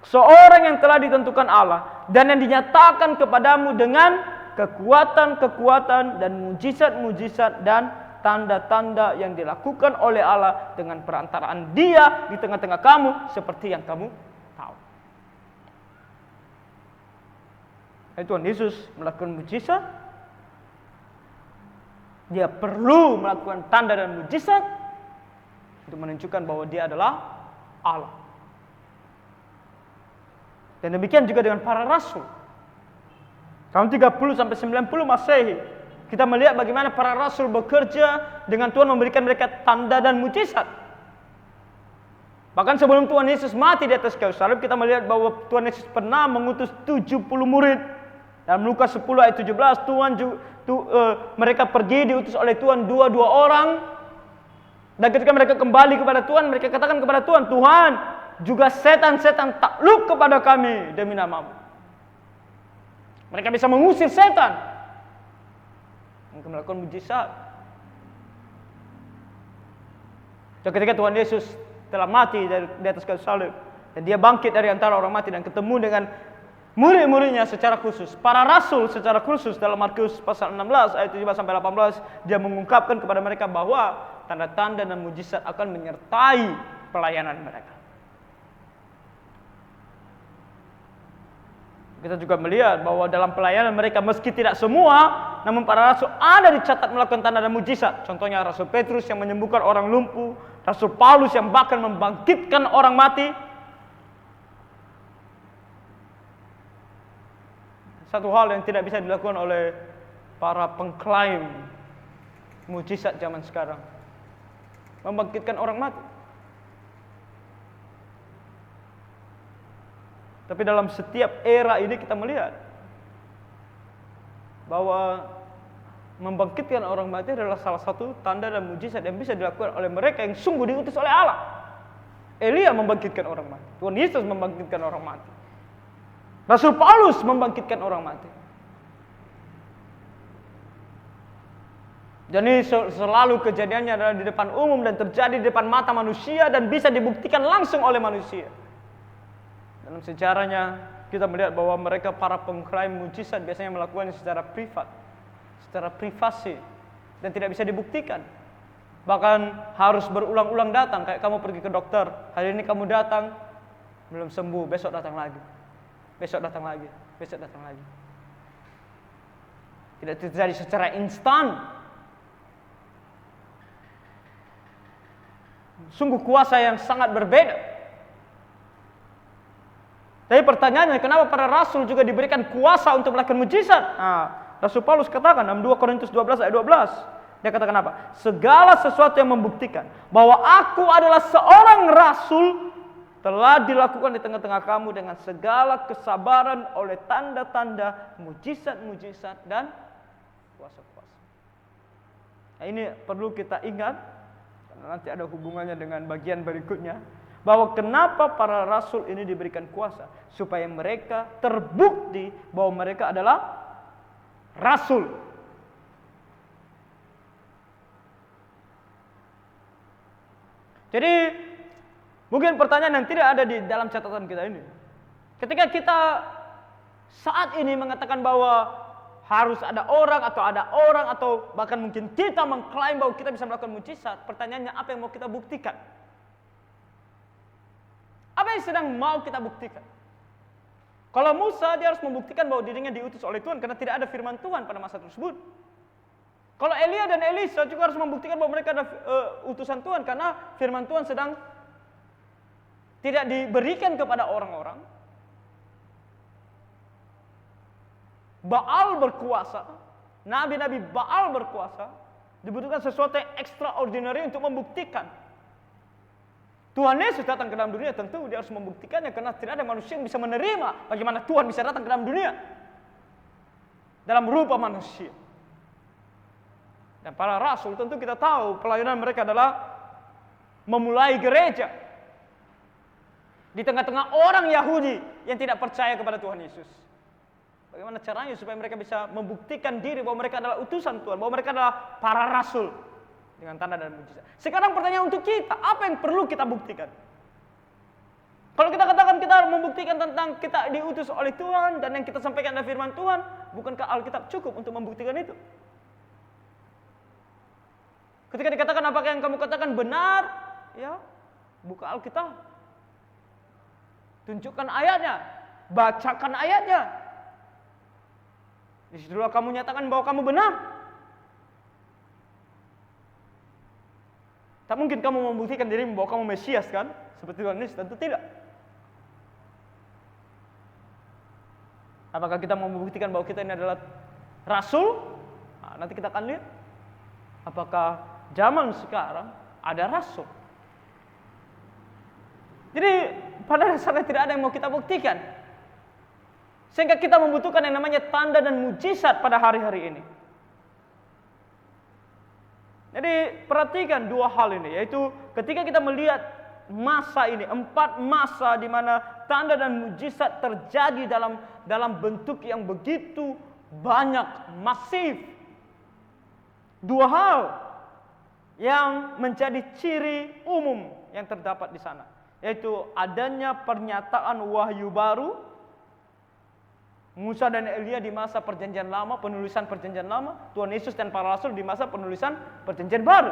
seorang yang telah ditentukan Allah dan yang dinyatakan kepadamu dengan kekuatan-kekuatan dan mujizat-mujizat dan tanda-tanda yang dilakukan oleh Allah dengan perantaraan Dia di tengah-tengah kamu seperti yang kamu tahu." Tuhan Yesus melakukan mujizat. Dia perlu melakukan tanda dan mujizat untuk menunjukkan bahwa Dia adalah Allah. Dan demikian juga dengan para rasul. Tahun 30 sampai 90 Masehi, kita melihat bagaimana para rasul bekerja dengan Tuhan memberikan mereka tanda dan mujizat. Bahkan sebelum Tuhan Yesus mati di atas kayu salib, kita melihat bahwa Tuhan Yesus pernah mengutus 70 murid. Dalam Lukas 10 ayat 17, mereka pergi diutus oleh Tuhan 2 orang. Dan ketika mereka kembali kepada Tuhan, mereka katakan kepada Tuhan, "Tuhan, juga setan-setan takluk kepada kami demi nama-Mu." Mereka bisa mengusir setan. Mereka melakukan mujizat. Dan ketika Tuhan Yesus telah mati di atas kayu salib, dan Dia bangkit dari antara orang mati dan ketemu dengan murid-muridnya secara khusus, para rasul secara khusus, dalam Markus pasal 16 ayat 17 sampai 18, Dia mengungkapkan kepada mereka bahwa tanda-tanda dan mujizat akan menyertai pelayanan mereka. Kita juga melihat bahwa dalam pelayanan mereka, meski tidak semua, namun para rasul ada dicatat melakukan tanda dan mujizat. Contohnya Rasul Petrus yang menyembuhkan orang lumpuh, Rasul Paulus yang bahkan membangkitkan orang mati. Satu hal yang tidak bisa dilakukan oleh para pengklaim mujizat zaman sekarang, membangkitkan orang mati. Tapi dalam setiap era ini kita melihat bahwa membangkitkan orang mati adalah salah satu tanda dan mujizat yang bisa dilakukan oleh mereka yang sungguh diutus oleh Allah. Elia membangkitkan orang mati, Tuhan Yesus membangkitkan orang mati, Rasul Paulus membangkitkan orang mati. Jadi selalu kejadiannya adalah di depan umum dan terjadi di depan mata manusia dan bisa dibuktikan langsung oleh manusia. Dalam sejarahnya kita melihat bahwa mereka para pengklaim mujizat biasanya melakukannya secara privat, secara privasi, dan tidak bisa dibuktikan. Bahkan harus berulang-ulang datang, kayak kamu pergi ke dokter, hari ini kamu datang belum sembuh, besok datang lagi. Besok datang lagi, besok datang lagi. Tidak terjadi secara instan. Sungguh kuasa yang sangat berbeda. Tapi pertanyaannya, kenapa para rasul juga diberikan kuasa untuk melakukan mujizat? Rasul Paulus katakan dalam 2 Korintus 12 ayat 12. Dia katakan apa? Segala sesuatu yang membuktikan bahwa aku adalah seorang rasul telah dilakukan di tengah-tengah kamu dengan segala kesabaran oleh tanda-tanda, mujizat-mujizat dan kuasa-kuasa. Nah, ini perlu kita ingat, karena nanti ada hubungannya dengan bagian berikutnya, bahwa kenapa para rasul ini diberikan kuasa, supaya mereka terbukti bahwa mereka adalah rasul. Jadi mungkin pertanyaan yang tidak ada di dalam catatan kita ini, ketika kita saat ini mengatakan bahwa harus ada orang atau bahkan mungkin kita mengklaim bahwa kita bisa melakukan mukjizat, pertanyaannya apa yang mau kita buktikan? Apa yang sedang mau kita buktikan? Kalau Musa, dia harus membuktikan bahwa dirinya diutus oleh Tuhan karena tidak ada firman Tuhan pada masa tersebut. Kalau Elia dan Elisa juga harus membuktikan bahwa mereka ada utusan Tuhan karena firman Tuhan sedang tidak diberikan kepada orang-orang. Baal berkuasa, nabi-nabi Baal berkuasa, dibutuhkan sesuatu yang extraordinary untuk membuktikan. Tuhan Yesus datang ke dalam dunia, tentu dia harus membuktikannya karena tidak ada manusia yang bisa menerima bagaimana Tuhan bisa datang ke dalam dunia dalam rupa manusia. Dan para rasul tentu kita tahu pelayanan mereka adalah memulai gereja di tengah-tengah orang Yahudi yang tidak percaya kepada Tuhan Yesus. Bagaimana caranya supaya mereka bisa membuktikan diri bahwa mereka adalah utusan Tuhan, bahwa mereka adalah para rasul dengan tanda dan mujizat. Sekarang pertanyaan untuk kita, apa yang perlu kita buktikan? Kalau kita katakan kita membuktikan tentang kita diutus oleh Tuhan dan yang kita sampaikan adalah firman Tuhan, bukankah Alkitab cukup untuk membuktikan itu? Ketika dikatakan apakah yang kamu katakan benar, ya, buka Alkitab. Tunjukkan ayatnya, bacakan ayatnya. Disitulah kamu nyatakan bahwa kamu benar. Tak mungkin kamu membuktikan dirimu bahwa kamu Mesias kan? Seperti Tuhan Yesus, tentu tidak. Apakah kita mau membuktikan bahwa kita ini adalah rasul? Nah, nanti kita akan lihat. Apakah zaman sekarang ada rasul? Jadi pada dasarnya tidak ada yang mau kita buktikan. Sehingga kita membutuhkan yang namanya tanda dan mujizat pada hari-hari ini. Jadi perhatikan dua hal ini, yaitu ketika kita melihat masa ini, 4 masa di mana tanda dan mujizat terjadi dalam bentuk yang begitu banyak, masif. Dua hal yang menjadi ciri umum yang terdapat di sana, yaitu adanya pernyataan wahyu baru, Musa dan Elia di masa perjanjian lama, penulisan perjanjian lama, Tuhan Yesus dan para rasul di masa penulisan perjanjian baru.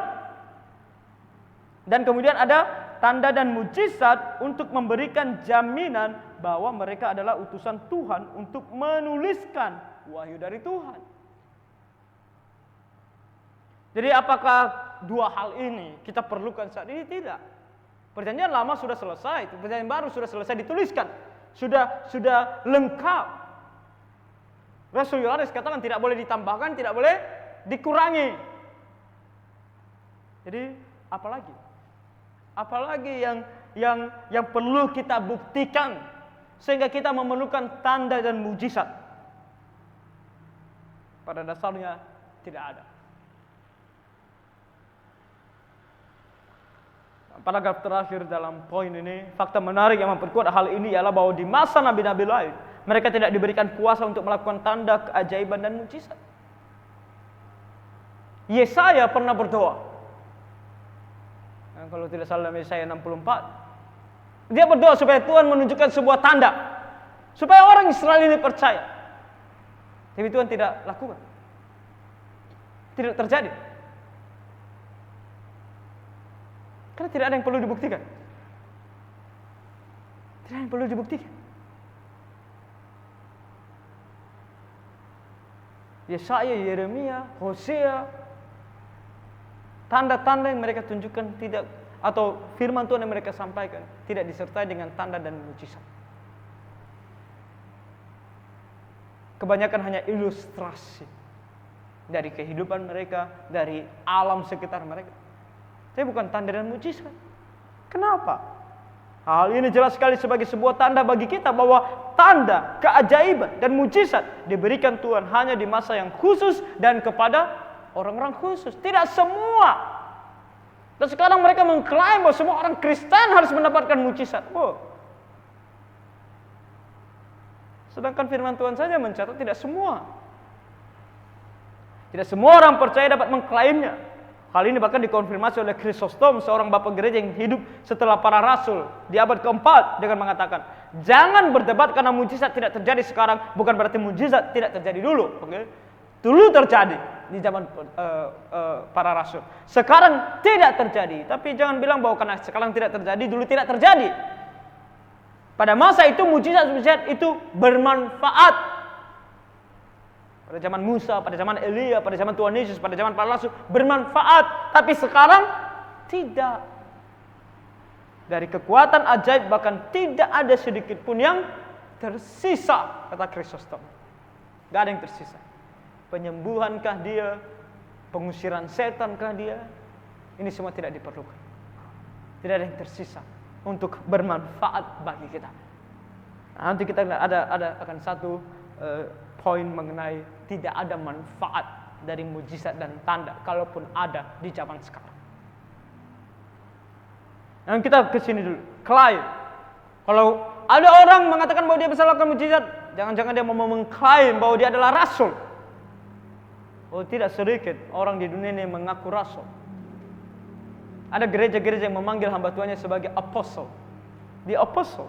Dan kemudian ada tanda dan mujizat untuk memberikan jaminan bahwa mereka adalah utusan Tuhan untuk menuliskan wahyu dari Tuhan. Jadi apakah dua hal ini kita perlukan saat ini? Tidak. Perjanjian lama sudah selesai, perjanjian baru sudah selesai dituliskan, sudah lengkap. Rasul Yohanes katakan tidak boleh ditambahkan, tidak boleh dikurangi. Jadi apalagi? Apalagi yang perlu kita buktikan sehingga kita memerlukan tanda dan mujizat? Pada dasarnya tidak ada. Paragraf terakhir dalam poin ini, fakta menarik yang memperkuat hal ini ialah bahwa di masa nabi-nabi lain mereka tidak diberikan kuasa untuk melakukan tanda, keajaiban dan mujizat. Yesaya pernah berdoa. Nah, kalau tidak salah Yesaya 64. Dia berdoa supaya Tuhan menunjukkan sebuah tanda, supaya orang Israel ini percaya. Tapi Tuhan tidak lakukan. Tidak terjadi. Karena tidak ada yang perlu dibuktikan. Tidak ada yang perlu dibuktikan. Yesaya, Yeremia, Hosea, tanda-tanda yang mereka tunjukkan tidak, atau firman Tuhan yang mereka sampaikan tidak disertai dengan tanda dan mujizat. Kebanyakan hanya ilustrasi dari kehidupan mereka, dari alam sekitar mereka. Tapi bukan tanda dan mujizat. Kenapa? Hal ini jelas sekali sebagai sebuah tanda bagi kita bahwa tanda, keajaiban, dan mujizat diberikan Tuhan hanya di masa yang khusus dan kepada orang-orang khusus. Tidak semua. Dan sekarang mereka mengklaim bahwa semua orang Kristen harus mendapatkan mujizat. Sedangkan firman Tuhan saja mencatat tidak semua. Tidak semua orang percaya dapat mengklaimnya. Hal ini bahkan dikonfirmasi oleh Chrysostom, seorang bapak gereja yang hidup setelah para rasul di abad keempat, dengan mengatakan, jangan berdebat karena mujizat tidak terjadi sekarang, bukan berarti mujizat tidak terjadi dulu. Dulu terjadi di zaman para rasul. Sekarang tidak terjadi. Tapi jangan bilang bahwa karena sekarang tidak terjadi, dulu tidak terjadi. Pada masa itu mujizat-mujizat itu bermanfaat. Pada zaman Musa, pada zaman Elia, pada zaman Tuhan Yesus, pada zaman para rasul bermanfaat. Tapi sekarang tidak. Dari kekuatan ajaib bahkan tidak ada sedikit pun yang tersisa, kata Chrysostom. Tidak ada yang tersisa. Penyembuhankah dia? Pengusiran setankah dia? Ini semua tidak diperlukan. Tidak ada yang tersisa untuk bermanfaat bagi kita. Nah, nanti kita ada akan satu poin mengenai tidak ada manfaat dari mujizat dan tanda, kalaupun ada di zaman sekarang. Dan kita ke sini dulu. Klaim. Kalau ada orang mengatakan bahwa dia bisa lakukan mujizat, jangan-jangan dia mau mengklaim bahwa dia adalah rasul. Oh, tidak sedikit orang di dunia ini mengaku rasul. Ada gereja-gereja yang memanggil hamba Tuhannya sebagai apostle. The apostle.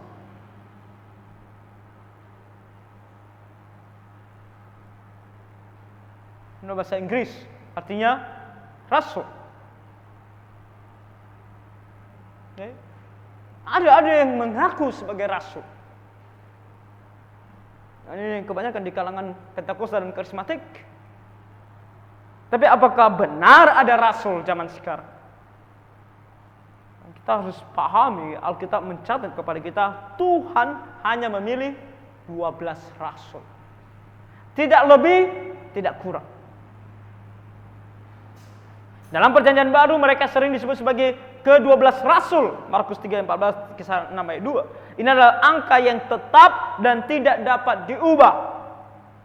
Menurut bahasa Inggris artinya rasul. Okay. Ada yang mengaku sebagai rasul. Nah, ini kebanyakan di kalangan Pentakosta dan karismatik. Tapi apakah benar ada rasul zaman sekarang? Kita harus pahami, Alkitab mencatat kepada kita, Tuhan hanya memilih 12 rasul. Tidak lebih, tidak kurang. Dalam perjanjian baru mereka sering disebut sebagai ke-12 rasul. Markus 3:14, kisah 6 ayat 2. Ini adalah angka yang tetap dan tidak dapat diubah.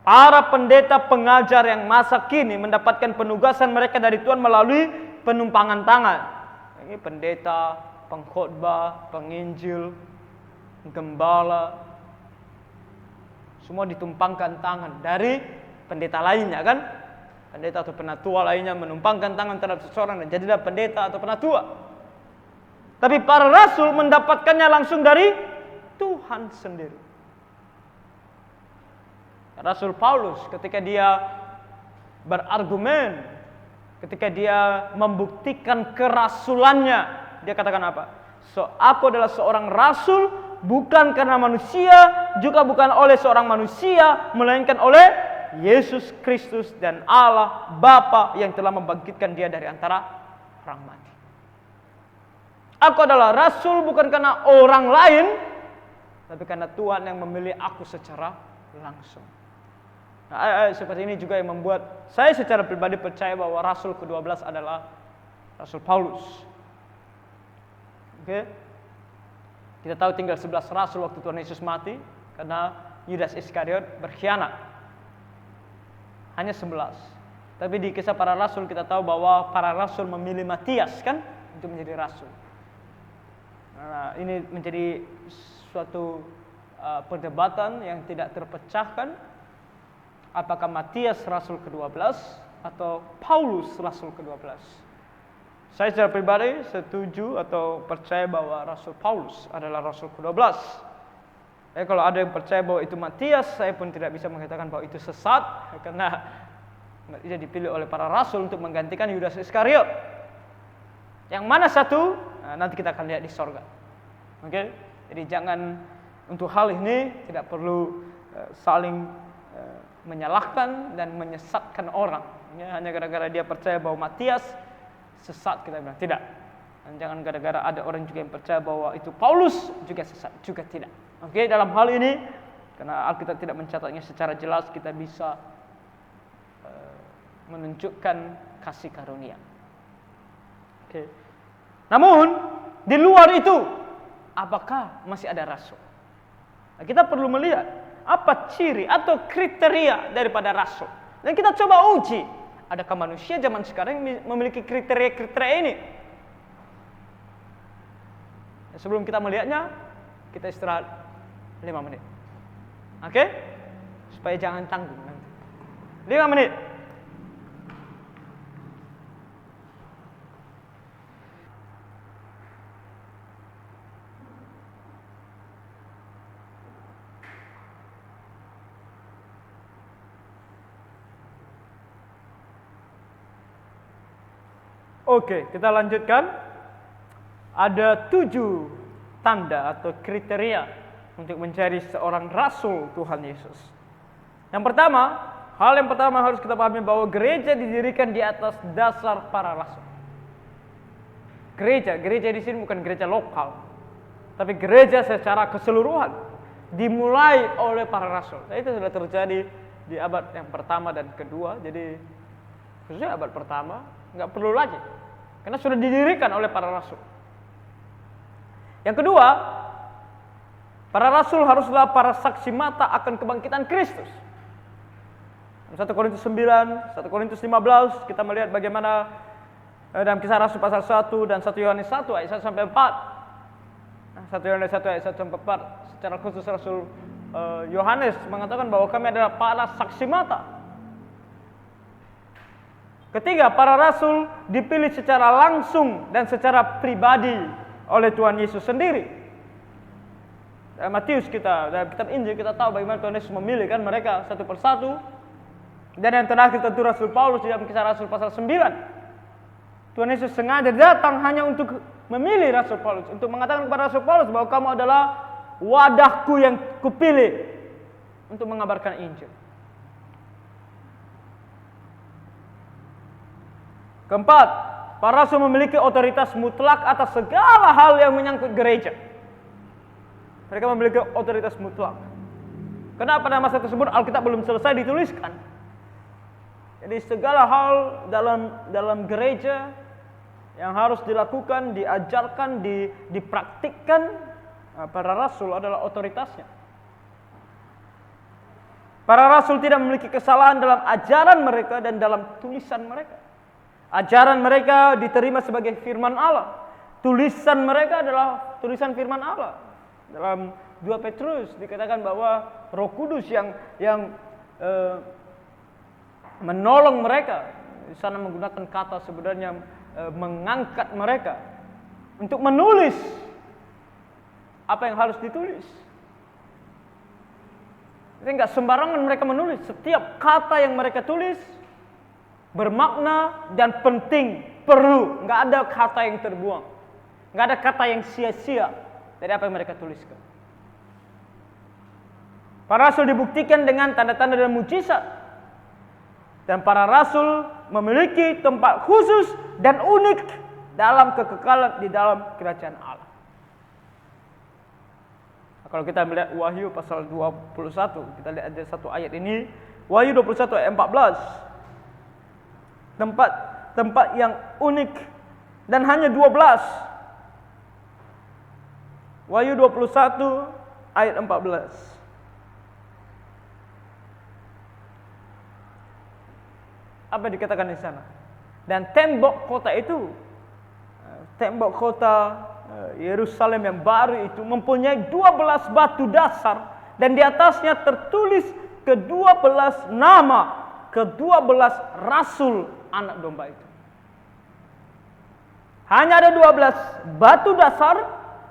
Para pendeta pengajar yang masa kini mendapatkan penugasan mereka dari Tuhan melalui penumpangan tangan. Ini pendeta, pengkhotbah, penginjil, gembala, semua ditumpangkan tangan dari pendeta lainnya, kan? Pendeta atau penatua lainnya menumpangkan tangan terhadap seseorang dan jadilah pendeta atau penatua. Tapi para rasul mendapatkannya langsung dari Tuhan sendiri. Rasul Paulus ketika dia berargumen, ketika dia membuktikan kerasulannya, dia katakan apa? Aku adalah seorang rasul bukan karena manusia, juga bukan oleh seorang manusia, melainkan oleh Yesus Kristus dan Allah Bapa yang telah membangkitkan dia dari antara orang mati. Aku adalah rasul bukan karena orang lain, tapi karena Tuhan yang memilih aku secara langsung. Nah, seperti ini juga yang membuat saya secara pribadi percaya bahwa rasul ke-12 adalah Rasul Paulus. Oke. Kita tahu tinggal 11 rasul waktu Tuhan Yesus mati karena Yudas Iskariot berkhianat. Hanya 11. Tapi di kisah para rasul kita tahu bahwa para rasul memilih Matias, kan, untuk menjadi rasul. Nah, ini menjadi suatu perdebatan yang tidak terpecahkan. Apakah Matias rasul ke-12 atau Paulus rasul ke-12? Saya secara pribadi setuju atau percaya bahwa Rasul Paulus adalah rasul ke-12. Kalau ada yang percaya bahwa itu Matias, saya pun tidak bisa mengatakan bahwa itu sesat, karena dia dipilih oleh para rasul untuk menggantikan Yudas Iskariot. Yang mana satu? Nah, nanti kita akan lihat di sorga. Oke? Jadi jangan, untuk hal ini tidak perlu saling menyalahkan dan menyesatkan orang. Ya, hanya gara-gara dia percaya bahwa Matias sesat, kita bilang tidak. Dan jangan gara-gara ada orang juga yang percaya bahwa itu Paulus juga sesat, juga tidak. Oke, dalam hal ini karena Alkitab tidak mencatatnya secara jelas, kita bisa menunjukkan kasih karunia. Oke. Namun di luar itu, apakah masih ada rasul? Nah, kita perlu melihat apa ciri atau kriteria daripada rasul. Dan kita coba uji, adakah manusia zaman sekarang yang memiliki kriteria-kriteria ini? Sebelum kita melihatnya, kita istirahat 5 menit. Oke? Supaya jangan tanggung nanti. 5 menit. Oke, kita lanjutkan. Ada 7 tanda atau kriteria untuk menjadi seorang rasul Tuhan Yesus. Yang pertama, hal yang pertama harus kita pahami bahwa gereja didirikan di atas dasar para rasul. Gereja di sini bukan gereja lokal, tapi gereja secara keseluruhan dimulai oleh para rasul. Nah, itu sudah terjadi di abad yang pertama dan kedua. Jadi khususnya abad pertama nggak perlu lagi, karena sudah didirikan oleh para rasul. Yang kedua, para rasul haruslah para saksi mata akan kebangkitan Kristus. 1 Korintus 9, 1 Korintus 15 kita melihat bagaimana dalam Kisah Rasul pasal 1 dan 1 Yohanes 1 ayat 1 sampai 4. 1 Yohanes 1 ayat 1 sampai 4 secara khusus Rasul Yohanes mengatakan bahwa kami adalah para saksi mata. Ketiga, para rasul dipilih secara langsung dan secara pribadi oleh Tuhan Yesus sendiri. Dalam Matius dalam kitab Injil kita tahu bagaimana Tuhan Yesus memilih kan mereka satu persatu. Dan yang terakhir tentu Rasul Paulus dalam Kisah Rasul pasal 9. Tuhan Yesus sengaja datang hanya untuk memilih Rasul Paulus, untuk mengatakan kepada Rasul Paulus bahwa kamu adalah wadahku yang kupilih untuk mengabarkan Injil. Keempat, para rasul memiliki otoritas mutlak atas segala hal yang menyangkut gereja. Mereka memiliki otoritas mutlak. Karena pada masa tersebut Alkitab belum selesai dituliskan. Jadi segala hal dalam gereja yang harus dilakukan, diajarkan, dipraktikkan, para rasul adalah otoritasnya. Para rasul tidak memiliki kesalahan dalam ajaran mereka dan dalam tulisan mereka. Ajaran mereka diterima sebagai firman Allah. Tulisan mereka adalah tulisan firman Allah. Dalam 2 Petrus dikatakan bahwa Roh Kudus yang menolong mereka. Di sana menggunakan kata sebenarnya mengangkat mereka untuk menulis apa yang harus ditulis. Jadi nggak sembarangan mereka menulis. Setiap kata yang mereka tulis bermakna dan penting, perlu. Nggak ada kata yang terbuang, nggak ada kata yang sia-sia dari apa yang mereka tuliskan. Para rasul dibuktikan dengan tanda-tanda dan mujizat. Dan para rasul memiliki tempat khusus dan unik dalam kekekalan di dalam kerajaan Allah. Nah, kalau kita melihat Wahyu pasal 21, kita lihat ada satu ayat ini, Wahyu 21 ayat 14. Tempat yang unik dan hanya 12. Wahyu 21 ayat 14. Apa dikatakan di sana? Dan tembok kota itu, tembok kota Yerusalem yang baru itu mempunyai 12 batu dasar dan di atasnya tertulis ke-12 nama ke-12 rasul anak domba itu. Hanya ada 12 batu dasar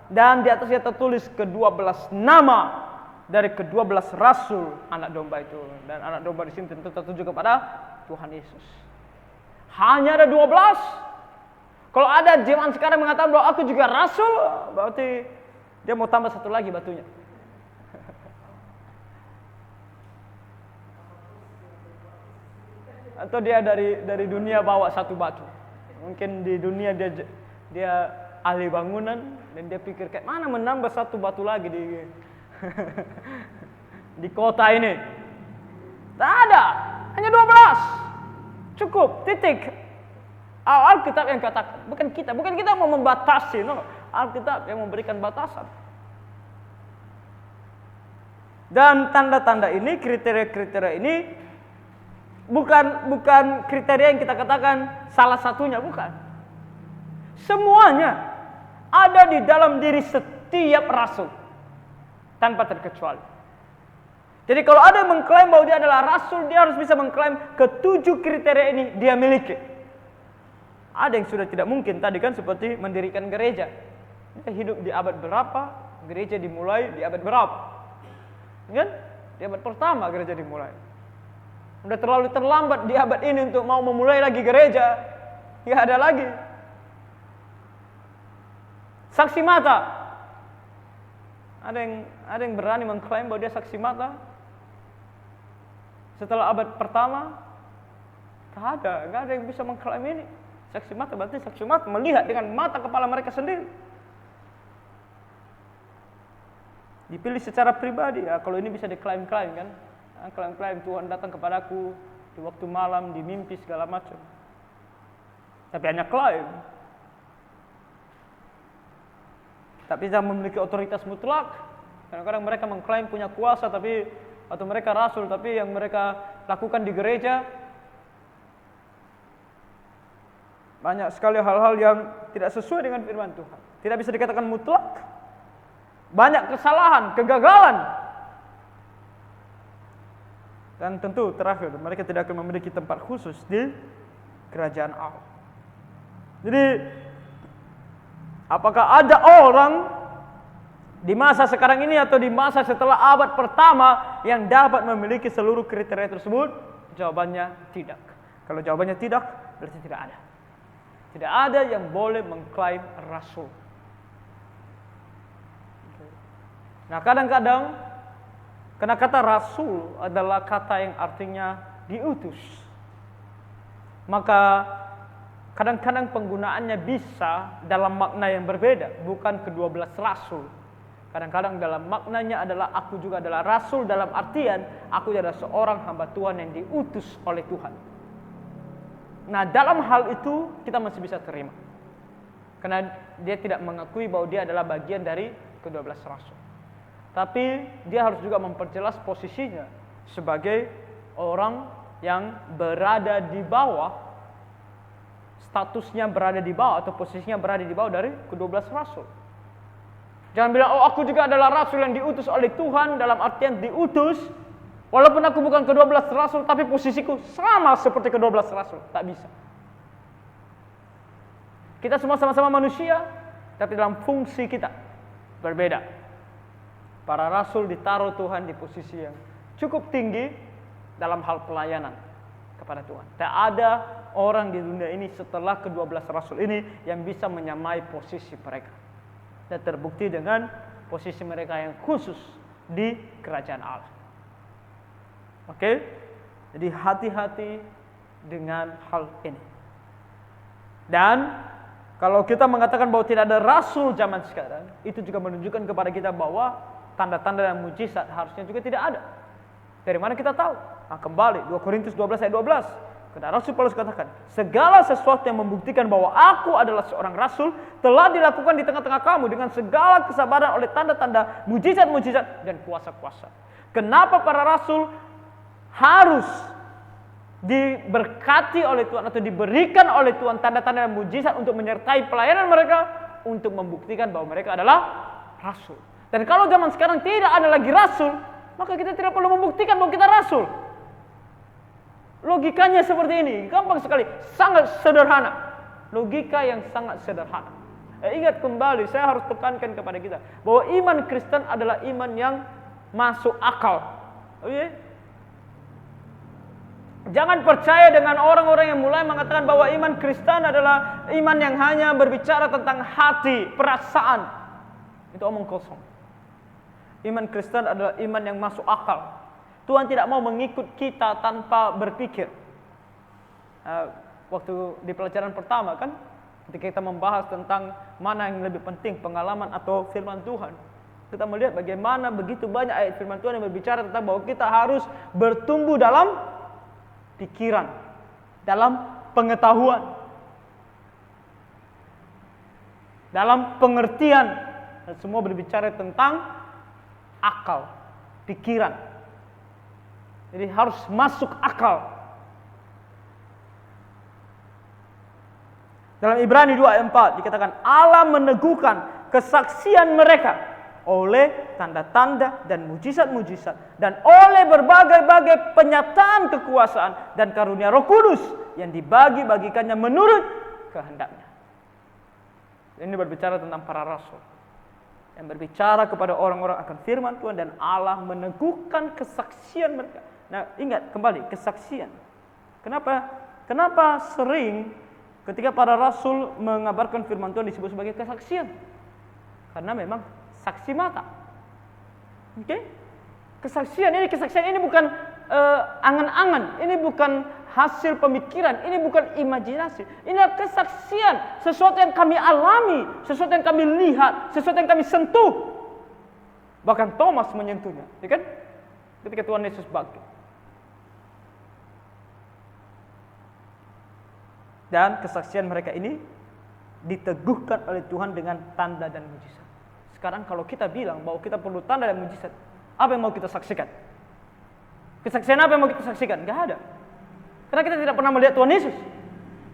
dan di atasnya tertulis ke-12 nama dari ke-12 rasul anak domba itu. Dan anak domba di sini tentu tertuju kepada Tuhan Yesus. Hanya ada 12. Kalau ada zaman sekarang mengatakan bahwa aku juga rasul, berarti dia mau tambah satu lagi batunya. Atau dia dari dunia bawa satu batu. Mungkin di dunia dia ahli bangunan dan dia pikir kayak mana menambah satu batu lagi di kota ini. Tak ada. Hanya 12. Cukup, titik. Alkitab yang katakan, bukan kita mau membatasi, no. Alkitab yang memberikan batasan. Dan tanda-tanda ini, kriteria-kriteria ini bukan kriteria yang kita katakan salah satunya, bukan. Semuanya ada di dalam diri setiap rasul tanpa terkecuali. Jadi kalau ada yang mengklaim bahwa dia adalah rasul, dia harus bisa mengklaim ke-7 kriteria ini dia miliki. Ada yang sudah tidak mungkin tadi kan seperti mendirikan gereja. Dia hidup di abad berapa? Gereja dimulai di abad berapa? Kan? Di abad pertama gereja dimulai. Udah terlalu terlambat di abad ini untuk mau memulai lagi gereja. Nggak ada lagi. Saksi mata. Ada yang berani mengklaim bahwa dia saksi mata? Setelah abad pertama, nggak ada yang bisa mengklaim ini. Saksi mata berarti saksi mata melihat dengan mata kepala mereka sendiri. Dipilih secara pribadi, ya kalau ini bisa diklaim-klaim kan. Klaim-klaim Tuhan datang kepadaku di waktu malam, di mimpi segala macam. Tapi hanya klaim. Tapi tidak memiliki otoritas mutlak. Kadang-kadang mereka mengklaim punya kuasa atau mereka rasul, tapi yang mereka lakukan di gereja banyak sekali hal-hal yang tidak sesuai dengan firman Tuhan. Tidak bisa dikatakan mutlak. Banyak kesalahan, kegagalan. Dan tentu terakhir, mereka tidak akan memiliki tempat khusus di kerajaan Allah. Jadi, apakah ada orang di masa sekarang ini atau di masa setelah abad pertama yang dapat memiliki seluruh kriteria tersebut? Jawabannya tidak. Kalau jawabannya tidak, berarti tidak ada. Tidak ada yang boleh mengklaim rasul. Nah, kadang-kadang karena kata rasul adalah kata yang artinya diutus, maka kadang-kadang penggunaannya bisa dalam makna yang berbeda, bukan ke-12 rasul. Kadang-kadang dalam maknanya adalah aku juga adalah rasul, dalam artian aku adalah seorang hamba Tuhan yang diutus oleh Tuhan. Nah, dalam hal itu kita masih bisa terima, karena dia tidak mengakui bahwa dia adalah bagian dari ke-12 rasul. Tapi dia harus juga memperjelas posisinya sebagai orang yang berada di bawah, statusnya berada di bawah atau posisinya berada di bawah dari ke-12 rasul. Jangan bilang, oh aku juga adalah rasul yang diutus oleh Tuhan, dalam artian diutus, walaupun aku bukan ke-12 rasul, tapi posisiku sama seperti ke-12 rasul. Tak bisa. Kita semua sama-sama manusia, tapi dalam fungsi kita berbeda. Para rasul ditaruh Tuhan di posisi yang cukup tinggi dalam hal pelayanan kepada Tuhan. Tak ada orang di dunia ini setelah ke-12 rasul ini yang bisa menyamai posisi mereka. Dan terbukti dengan posisi mereka yang khusus di kerajaan Allah. Oke? Jadi hati-hati dengan hal ini. Dan kalau kita mengatakan bahwa tidak ada rasul zaman sekarang, itu juga menunjukkan kepada kita bahwa tanda-tanda dan mujizat harusnya juga tidak ada. Dari mana kita tahu? Nah, kembali 2 Korintus 12 ayat 12. Karena Rasul Paulus katakan, segala sesuatu yang membuktikan bahwa aku adalah seorang rasul telah dilakukan di tengah-tengah kamu dengan segala kesabaran oleh tanda-tanda, mujizat-mujizat dan kuasa-kuasa. Kenapa para rasul harus diberkati oleh Tuhan atau diberikan oleh Tuhan tanda-tanda dan mujizat untuk menyertai pelayanan mereka, untuk membuktikan bahwa mereka adalah rasul. Dan kalau zaman sekarang tidak ada lagi rasul, maka kita tidak perlu membuktikan bahwa kita rasul. Logikanya seperti ini, gampang sekali, sangat sederhana. Logika yang sangat sederhana. Ingat kembali, saya harus tekankan kepada kita bahwa iman Kristen adalah iman yang masuk akal. Oke? Jangan percaya dengan orang-orang yang mulai mengatakan bahwa iman Kristen adalah iman yang hanya berbicara tentang hati, perasaan. Itu omong kosong. Iman Kristen adalah iman yang masuk akal. Tuhan tidak mau mengikut kita tanpa berpikir. Waktu di pelajaran pertama kan, ketika kita membahas tentang mana yang lebih penting, pengalaman atau firman Tuhan, kita melihat bagaimana begitu banyak ayat firman Tuhan yang berbicara tentang bahwa kita harus bertumbuh dalam pikiran, dalam pengetahuan, dalam pengertian, dan semua berbicara tentang akal, pikiran. Jadi harus masuk akal. Dalam Ibrani 2 ayat 4 dikatakan Allah meneguhkan kesaksian mereka oleh tanda-tanda dan mujizat-mujizat dan oleh berbagai-bagai penyataan kekuasaan dan karunia Roh Kudus yang dibagi-bagikannya menurut kehendaknya. Ini berbicara tentang para rasul yang berbicara kepada orang-orang akan firman Tuhan, dan Allah meneguhkan kesaksian mereka. Nah, ingat kembali kesaksian. Kenapa sering ketika para rasul mengabarkan firman Tuhan disebut sebagai kesaksian? Karena memang saksi mata. Oke? Kesaksian ini bukan angan-angan, ini bukan hasil pemikiran, ini bukan imajinasi. Ini adalah kesaksian, sesuatu yang kami alami, sesuatu yang kami lihat, sesuatu yang kami sentuh. Bahkan Thomas menyentuhnya, ya kan? Ketika Tuhan Yesus bangkit. Dan kesaksian mereka ini diteguhkan oleh Tuhan dengan tanda dan mujizat. Sekarang kalau kita bilang bahwa kita perlu tanda dan mujizat, apa yang mau kita saksikan? Kesaksian apa yang mau kita saksikan? Gak ada. Karena kita tidak pernah melihat Tuhan Yesus.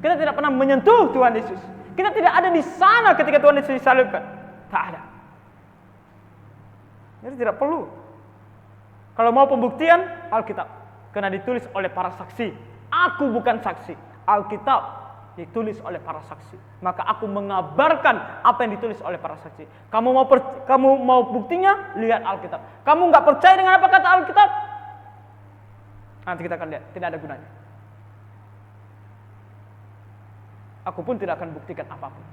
Kita tidak pernah menyentuh Tuhan Yesus. Kita tidak ada di sana ketika Tuhan Yesus disalibkan. Tak ada. Jadi tidak perlu. Kalau mau pembuktian, Alkitab. Karena ditulis oleh para saksi. Aku bukan saksi. Alkitab ditulis oleh para saksi. Maka aku mengabarkan apa yang ditulis oleh para saksi. Kamu mau buktinya? Lihat Alkitab. Kamu nggak percaya dengan apa kata Alkitab? Nanti kita akan lihat. Tidak ada gunanya. Aku pun tidak akan buktikan apapun.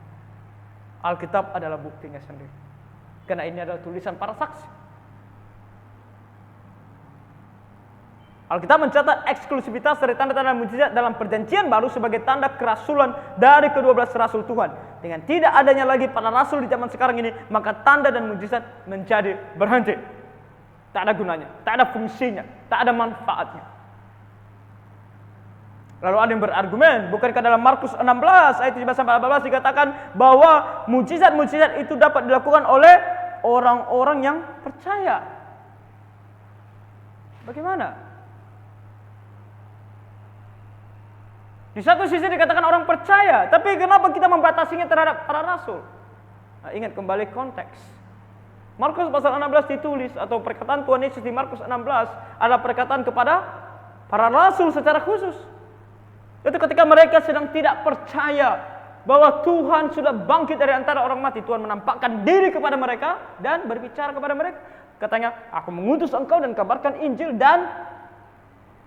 Alkitab adalah buktinya sendiri. Karena ini adalah tulisan para saksi. Alkitab mencatat eksklusivitas dari tanda-tanda mujizat dalam perjanjian baru sebagai tanda kerasulan dari ke-12 rasul Tuhan. Dengan tidak adanya lagi para rasul di zaman sekarang ini, maka tanda dan mujizat menjadi berhenti. Tak ada gunanya, tak ada fungsinya, tak ada manfaatnya. Lalu ada yang berargumen, bukankah dalam Markus 16 ayat 17-18 dikatakan bahwa mujizat-mujizat itu dapat dilakukan oleh orang-orang yang percaya. Bagaimana? Di satu sisi dikatakan orang percaya, tapi kenapa kita membatasinya terhadap para rasul? Nah, ingat kembali konteks. Markus pasal 16 ditulis, atau perkataan Tuhan Yesus di Markus 16 adalah perkataan kepada para rasul secara khusus. Itu ketika mereka sedang tidak percaya bahwa Tuhan sudah bangkit dari antara orang mati. Tuhan menampakkan diri kepada mereka dan berbicara kepada mereka. Katanya, aku mengutus engkau dan kabarkan Injil, dan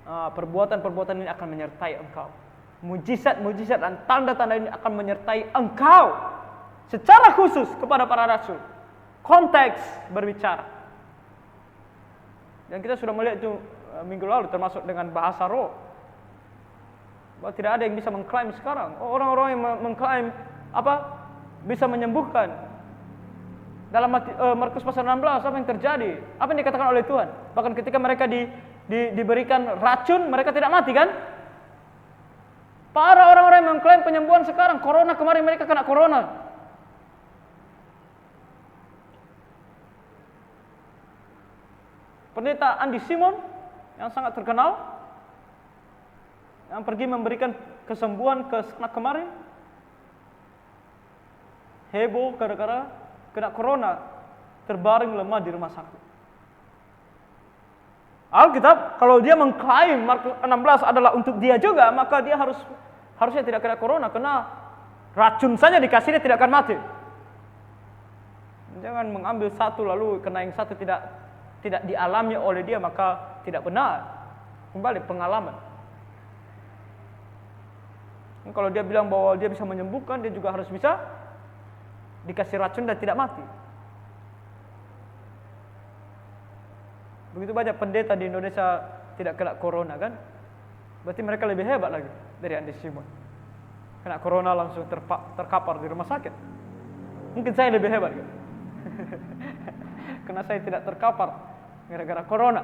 perbuatan-perbuatan ini akan menyertai engkau. Mujizat-mujizat dan tanda-tanda ini akan menyertai engkau secara khusus kepada para rasul. Konteks berbicara. Dan kita sudah melihat itu minggu lalu, termasuk dengan bahasa roh. Bahwa tidak ada yang bisa mengklaim sekarang. Orang-orang yang mengklaim bisa menyembuhkan. Dalam Markus pasal 16 apa yang terjadi? Apa yang dikatakan oleh Tuhan? Bahkan ketika mereka diberikan racun, mereka tidak mati kan? Para orang-orang yang mengklaim penyembuhan sekarang, corona kemarin mereka kena corona. Pendeta Andy Simon yang sangat terkenal, yang pergi memberikan kesembuhan ke anak kemarin, heboh gara-gara kena corona, terbaring lemah di rumah sakit. Alkitab kalau dia mengklaim Markus 16 adalah untuk dia juga, maka dia harusnya tidak kena corona, karena racun saja dikasih dia tidak akan mati. Jangan mengambil satu lalu kena yang satu tidak dialami oleh dia, maka tidak benar. Kembali pengalaman. Kalau dia bilang bahwa dia bisa menyembuhkan, dia juga harus bisa dikasih racun dan tidak mati. Begitu banyak pendeta di Indonesia tidak kena corona kan? Berarti mereka lebih hebat lagi dari Andy Simon. Kena corona langsung terkapar di rumah sakit. Mungkin saya lebih hebat kan? Karena saya tidak terkapar gara-gara corona.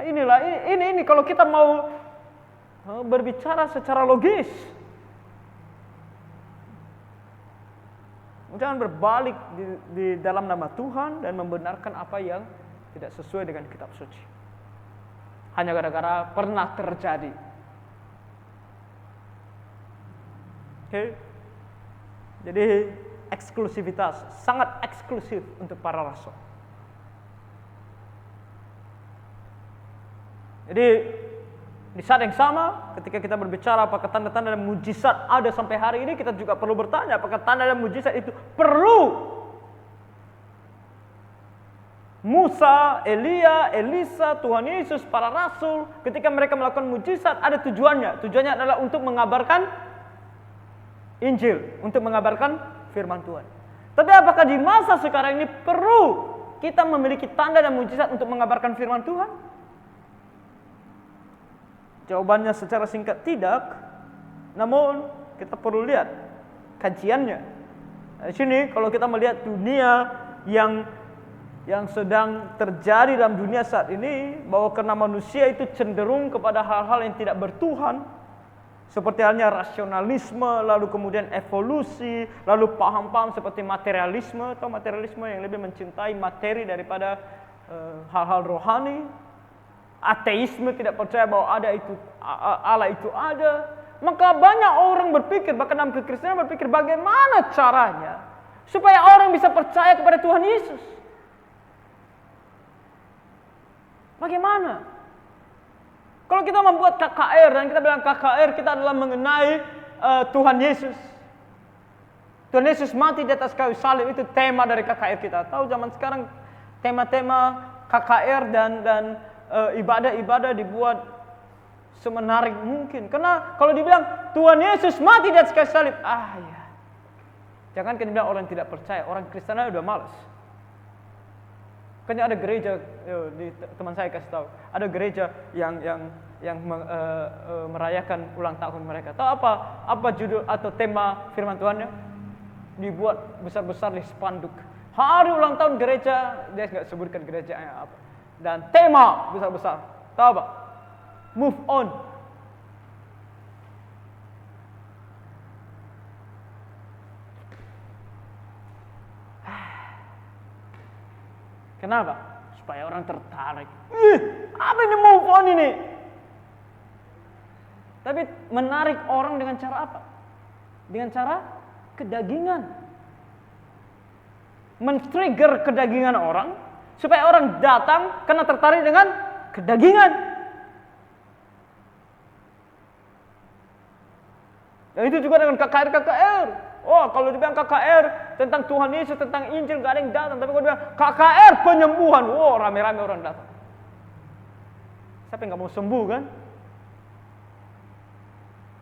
Ini kalau kita mau berbicara secara logis. Jangan berbalik di dalam nama Tuhan dan membenarkan apa yang tidak sesuai dengan kitab suci. Hanya gara-gara pernah terjadi. Oke. Jadi eksklusivitas, sangat eksklusif untuk para rasul. Jadi di saat yang sama, ketika kita berbicara apakah tanda-tanda dan mujizat ada sampai hari ini, kita juga perlu bertanya apakah tanda dan mujizat itu perlu. Musa, Elia, Elisa, Tuhan Yesus, para rasul, ketika mereka melakukan mujizat ada tujuannya. Tujuannya adalah untuk mengabarkan Injil, untuk mengabarkan firman Tuhan. Tapi apakah di masa sekarang ini perlu kita memiliki tanda dan mujizat untuk mengabarkan firman Tuhan? Jawabannya secara singkat tidak. Namun kita perlu lihat kajiannya. Di sini kalau kita melihat dunia yang sedang terjadi dalam dunia saat ini, bahwa karena manusia itu cenderung kepada hal-hal yang tidak bertuhan, seperti halnya rasionalisme, lalu kemudian evolusi, lalu paham-paham seperti materialisme atau materialisme yang lebih mencintai materi daripada hal-hal rohani. Ateisme, tidak percaya bahwa Allah itu ada. Maka banyak orang berpikir, bahkan dalam kekristenan berpikir, bagaimana caranya supaya orang bisa percaya kepada Tuhan Yesus? Bagaimana? Kalau kita membuat KKR dan kita bilang KKR kita adalah mengenai Tuhan Yesus. Tuhan Yesus mati di atas kayu salib, itu tema dari KKR kita. Tahu zaman sekarang tema-tema KKR dan ibadah-ibadah dibuat semenarik mungkin. Karena kalau dibilang Tuhan Yesus mati di atas kayu salib, ya. Jangan kan dibilang orang tidak percaya, orang Kristen aja udah malas. Kayaknya ada gereja, teman saya kasih tahu, ada gereja yang merayakan ulang tahun mereka. Tahu apa judul atau tema firman Tuhannya? Dibuat besar-besar di spanduk. Hari ulang tahun gereja, dia nggak sebutkan gerejanya apa. Dan tema besar-besar. Tahu apa? Move on. Kenapa? Supaya orang tertarik. Apa ini move on ini? Tapi menarik orang dengan cara apa? Dengan cara kedagingan. Men-trigger kedagingan orang supaya orang datang karena tertarik dengan kedagingan. Dan itu juga dengan KKR. Oh, kalau dibilang KKR tentang Tuhan Yesus, tentang Injil, gak ada yang datang. Tapi kalau dibilang KKR penyembuhan, rame-rame orang datang. Siapa yang gak mau sembuh kan?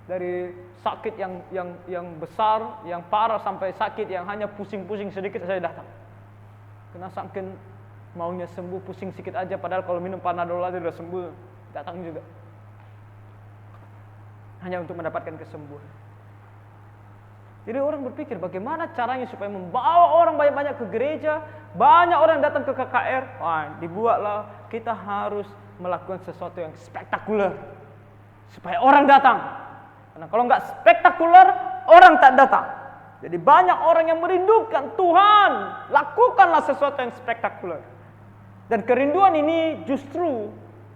Dari sakit yang besar, yang parah, sampai sakit yang hanya pusing-pusing sedikit saya datang. Karena saking maunya sembuh, pusing sedikit aja, padahal kalau minum Panadol aja udah sembuh, datang juga. Hanya untuk mendapatkan kesembuhan. Jadi orang berpikir bagaimana caranya supaya membawa orang banyak-banyak ke gereja, banyak orang datang ke KKR. Dibuatlah kita harus melakukan sesuatu yang spektakuler supaya orang datang. Karena kalau nggak spektakuler, orang tak datang. Jadi banyak orang yang merindukan Tuhan, lakukanlah sesuatu yang spektakuler. Dan kerinduan ini justru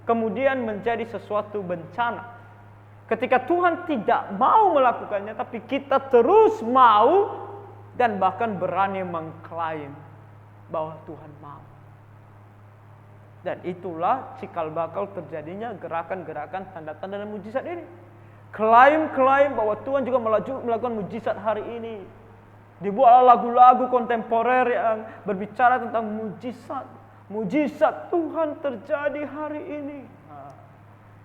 kemudian menjadi sesuatu bencana. Ketika Tuhan tidak mau melakukannya, tapi kita terus mau dan bahkan berani mengklaim bahwa Tuhan mau. Dan itulah cikal bakal terjadinya gerakan-gerakan tanda-tanda dan mujizat ini. Klaim-klaim bahwa Tuhan juga melakukan mujizat hari ini. Dibuatlah lagu-lagu kontemporer yang berbicara tentang mujizat. Mujizat Tuhan terjadi hari ini.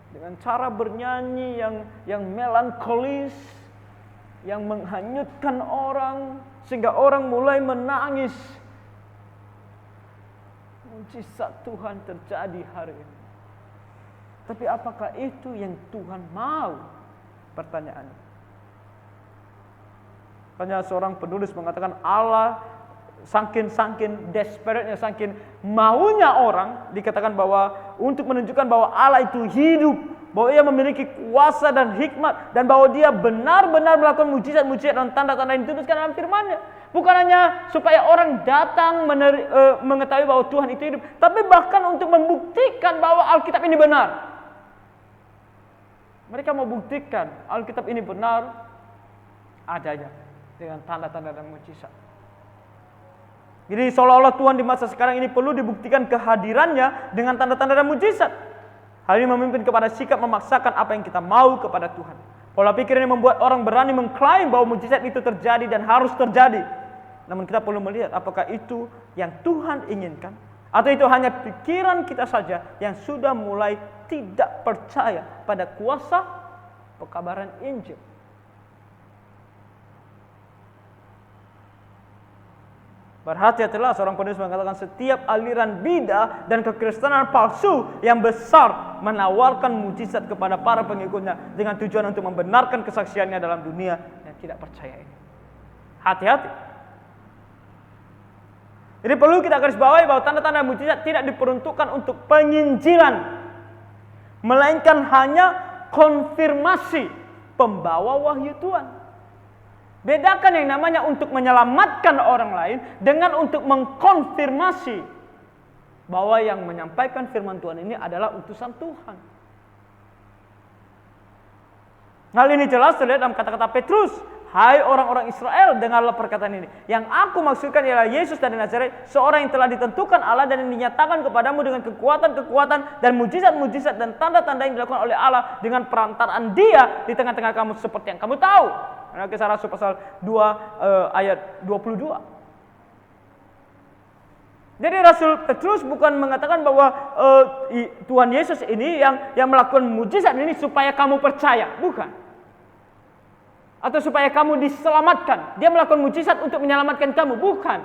Dengan cara bernyanyi yang melankolis, yang menghanyutkan orang, sehingga orang mulai menangis. Mujizat Tuhan terjadi hari ini. Tapi apakah itu yang Tuhan mau? Pertanyaannya. Hanya seorang penulis mengatakan Allah saking desperate-nya, saking maunya orang, dikatakan bahwa untuk menunjukkan bahwa Allah itu hidup, bahwa ia memiliki kuasa dan hikmat, dan bahwa dia benar-benar melakukan mujizat-mujizat dan tanda-tanda yang dituliskan dalam firman-Nya. Bukan hanya supaya orang datang mengetahui bahwa Tuhan itu hidup, tapi bahkan untuk membuktikan bahwa Alkitab ini benar. Mereka mau buktikan Alkitab ini benar adanya dengan tanda-tanda dan mujizat. Jadi seolah-olah Tuhan di masa sekarang ini perlu dibuktikan kehadirannya dengan tanda-tanda dan mujizat. Hal ini memimpin kepada sikap memaksakan apa yang kita mau kepada Tuhan. Pola pikir ini membuat orang berani mengklaim bahwa mujizat itu terjadi dan harus terjadi. Namun kita perlu melihat apakah itu yang Tuhan inginkan, atau itu hanya pikiran kita saja yang sudah mulai tidak percaya pada kuasa pekabaran Injil. Berhati-hatilah, seorang penulis mengatakan setiap aliran bidah dan kekristenan palsu yang besar menawarkan mujizat kepada para pengikutnya dengan tujuan untuk membenarkan kesaksiannya dalam dunia yang tidak percaya ini. Hati-hati. Jadi perlu kita garis bawahi bahwa tanda-tanda mujizat tidak diperuntukkan untuk penginjilan, melainkan hanya konfirmasi pembawa wahyu Tuhan. Bedakan yang namanya untuk menyelamatkan orang lain dengan untuk mengkonfirmasi bahwa yang menyampaikan firman Tuhan ini adalah utusan Tuhan. Hal ini jelas terlihat dalam kata-kata Petrus. Hai orang-orang Israel, dengarlah perkataan ini. Yang aku maksudkan ialah Yesus dari Nazaret, seorang yang telah ditentukan Allah dan yang dinyatakan kepadamu dengan kekuatan-kekuatan dan mujizat-mujizat dan tanda-tanda yang dilakukan oleh Allah dengan perantaraan Dia di tengah-tengah kamu seperti yang kamu tahu. Kisah Rasul pasal 2 ayat 22. Jadi Rasul Petrus bukan mengatakan bahwa Tuhan Yesus ini yang melakukan mujizat ini supaya kamu percaya, bukan. Atau supaya kamu diselamatkan. Dia melakukan mujizat untuk menyelamatkan kamu, bukan.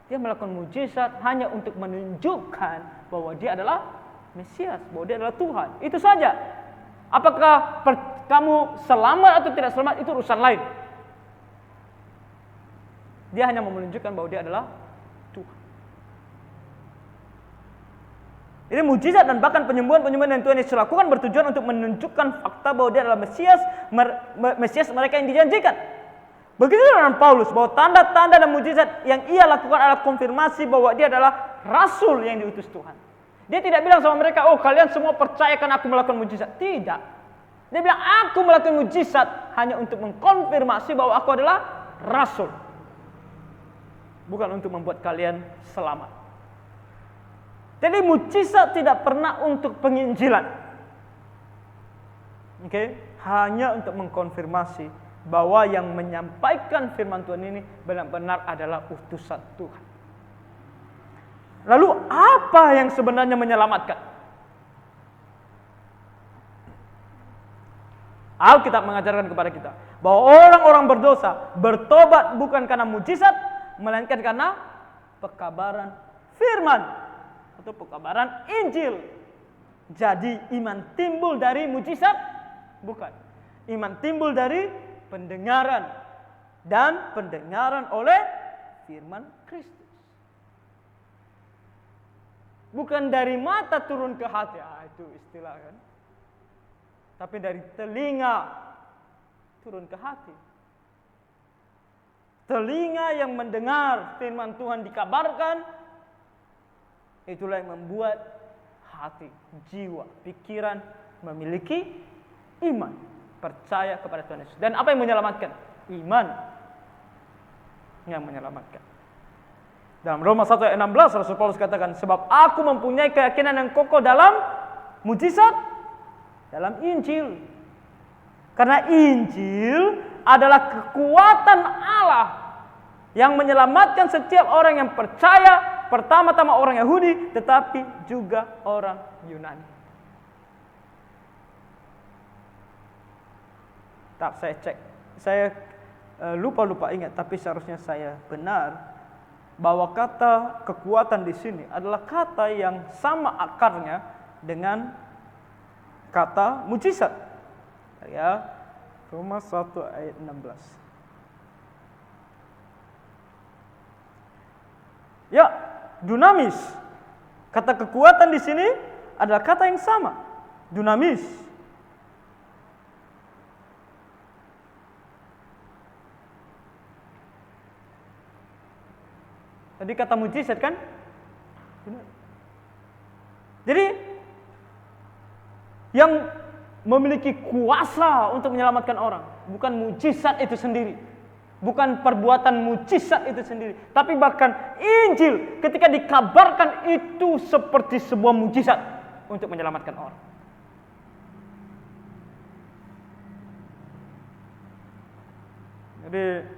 Dia melakukan mujizat hanya untuk menunjukkan bahwa Dia adalah Mesias, bahwa Dia adalah Tuhan. Itu saja. Apakah kamu selamat atau tidak selamat itu urusan lain. Dia hanya menunjukkan bahwa Dia adalah Tuhan. Ini mujizat dan bahkan penyembuhan-penyembuhan yang Tuhan Yesus lakukan bertujuan untuk menunjukkan fakta bahwa Dia adalah Mesias mereka yang dijanjikan. Begitu dengan Paulus, bahwa tanda-tanda dan mujizat yang ia lakukan adalah konfirmasi bahwa dia adalah rasul yang diutus Tuhan. Dia tidak bilang sama mereka, oh kalian semua percaya karena aku melakukan mujizat. Tidak. Dia bilang, aku melakukan mujizat hanya untuk mengkonfirmasi bahwa aku adalah rasul. Bukan untuk membuat kalian selamat. Jadi mujizat tidak pernah untuk penginjilan. Hanya untuk mengkonfirmasi bahwa yang menyampaikan firman Tuhan ini benar-benar adalah utusan Tuhan. Lalu apa yang sebenarnya menyelamatkan? Alkitab mengajarkan kepada kita bahwa orang-orang berdosa bertobat bukan karena mujizat, melainkan karena pekabaran firman atau pekabaran Injil. Jadi iman timbul dari mujizat? Bukan. Iman timbul dari pendengaran, dan pendengaran oleh firman Kristus. Bukan dari mata turun ke hati, itu istilah kan. Tapi dari telinga turun ke hati. Telinga yang mendengar firman Tuhan dikabarkan, itulah yang membuat hati, jiwa, pikiran memiliki iman, percaya kepada Tuhan Yesus. Dan apa yang menyelamatkan? Iman yang menyelamatkan. Dalam Roma 1 ayat 16 Rasul Paulus katakan, sebab aku mempunyai keyakinan yang kokoh dalam mujizat, dalam Injil. Karena Injil adalah kekuatan Allah yang menyelamatkan setiap orang yang percaya, pertama-tama orang Yahudi, tetapi juga orang Yunani. Tak, saya cek. Saya lupa ingat, tapi seharusnya saya benar bahwa kata kekuatan di sini adalah kata yang sama akarnya dengan kata mujizat. Ya, Roma 1 ayat 16. Ya, dunamis. Kata kekuatan di sini adalah kata yang sama, dunamis. Tadi kata mujizat kan? Jadi yang memiliki kuasa untuk menyelamatkan orang bukan mujizat itu sendiri. Bukan perbuatan mujizat itu sendiri, tapi bahkan Injil ketika dikabarkan itu seperti sebuah mujizat untuk menyelamatkan orang. Jadi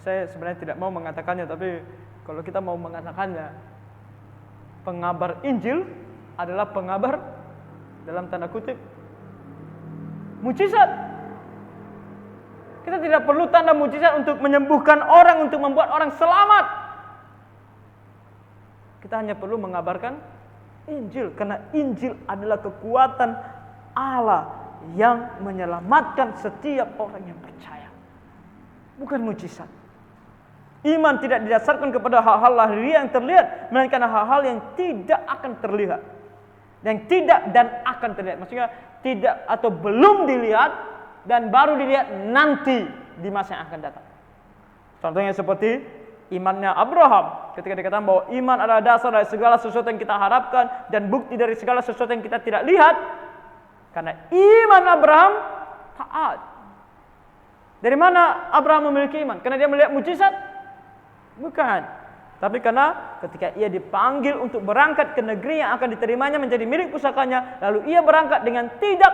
saya sebenarnya tidak mau mengatakannya, tapi kalau kita mau mengatakannya, pengabar Injil adalah pengabar dalam tanda kutip mujizat. Kita tidak perlu tanda mujizat untuk menyembuhkan orang, untuk membuat orang selamat. Kita hanya perlu mengabarkan Injil, karena Injil adalah kekuatan Allah yang menyelamatkan setiap orang yang percaya. Bukan mujizat. Iman tidak didasarkan kepada hal-hal lahiriah yang terlihat, melainkan hal-hal yang tidak akan terlihat. Yang tidak dan akan terlihat. Maksudnya tidak atau belum dilihat dan baru dilihat nanti di masa yang akan datang. Contohnya seperti imannya Abraham. Ketika dikatakan bahwa iman adalah dasar dari segala sesuatu yang kita harapkan dan bukti dari segala sesuatu yang kita tidak lihat. Karena iman Abraham taat. Dari mana Abraham memiliki iman? Karena dia melihat mujizat? Bukan. Tapi karena ketika ia dipanggil untuk berangkat ke negeri yang akan diterimanya menjadi milik pusakanya, lalu ia berangkat dengan tidak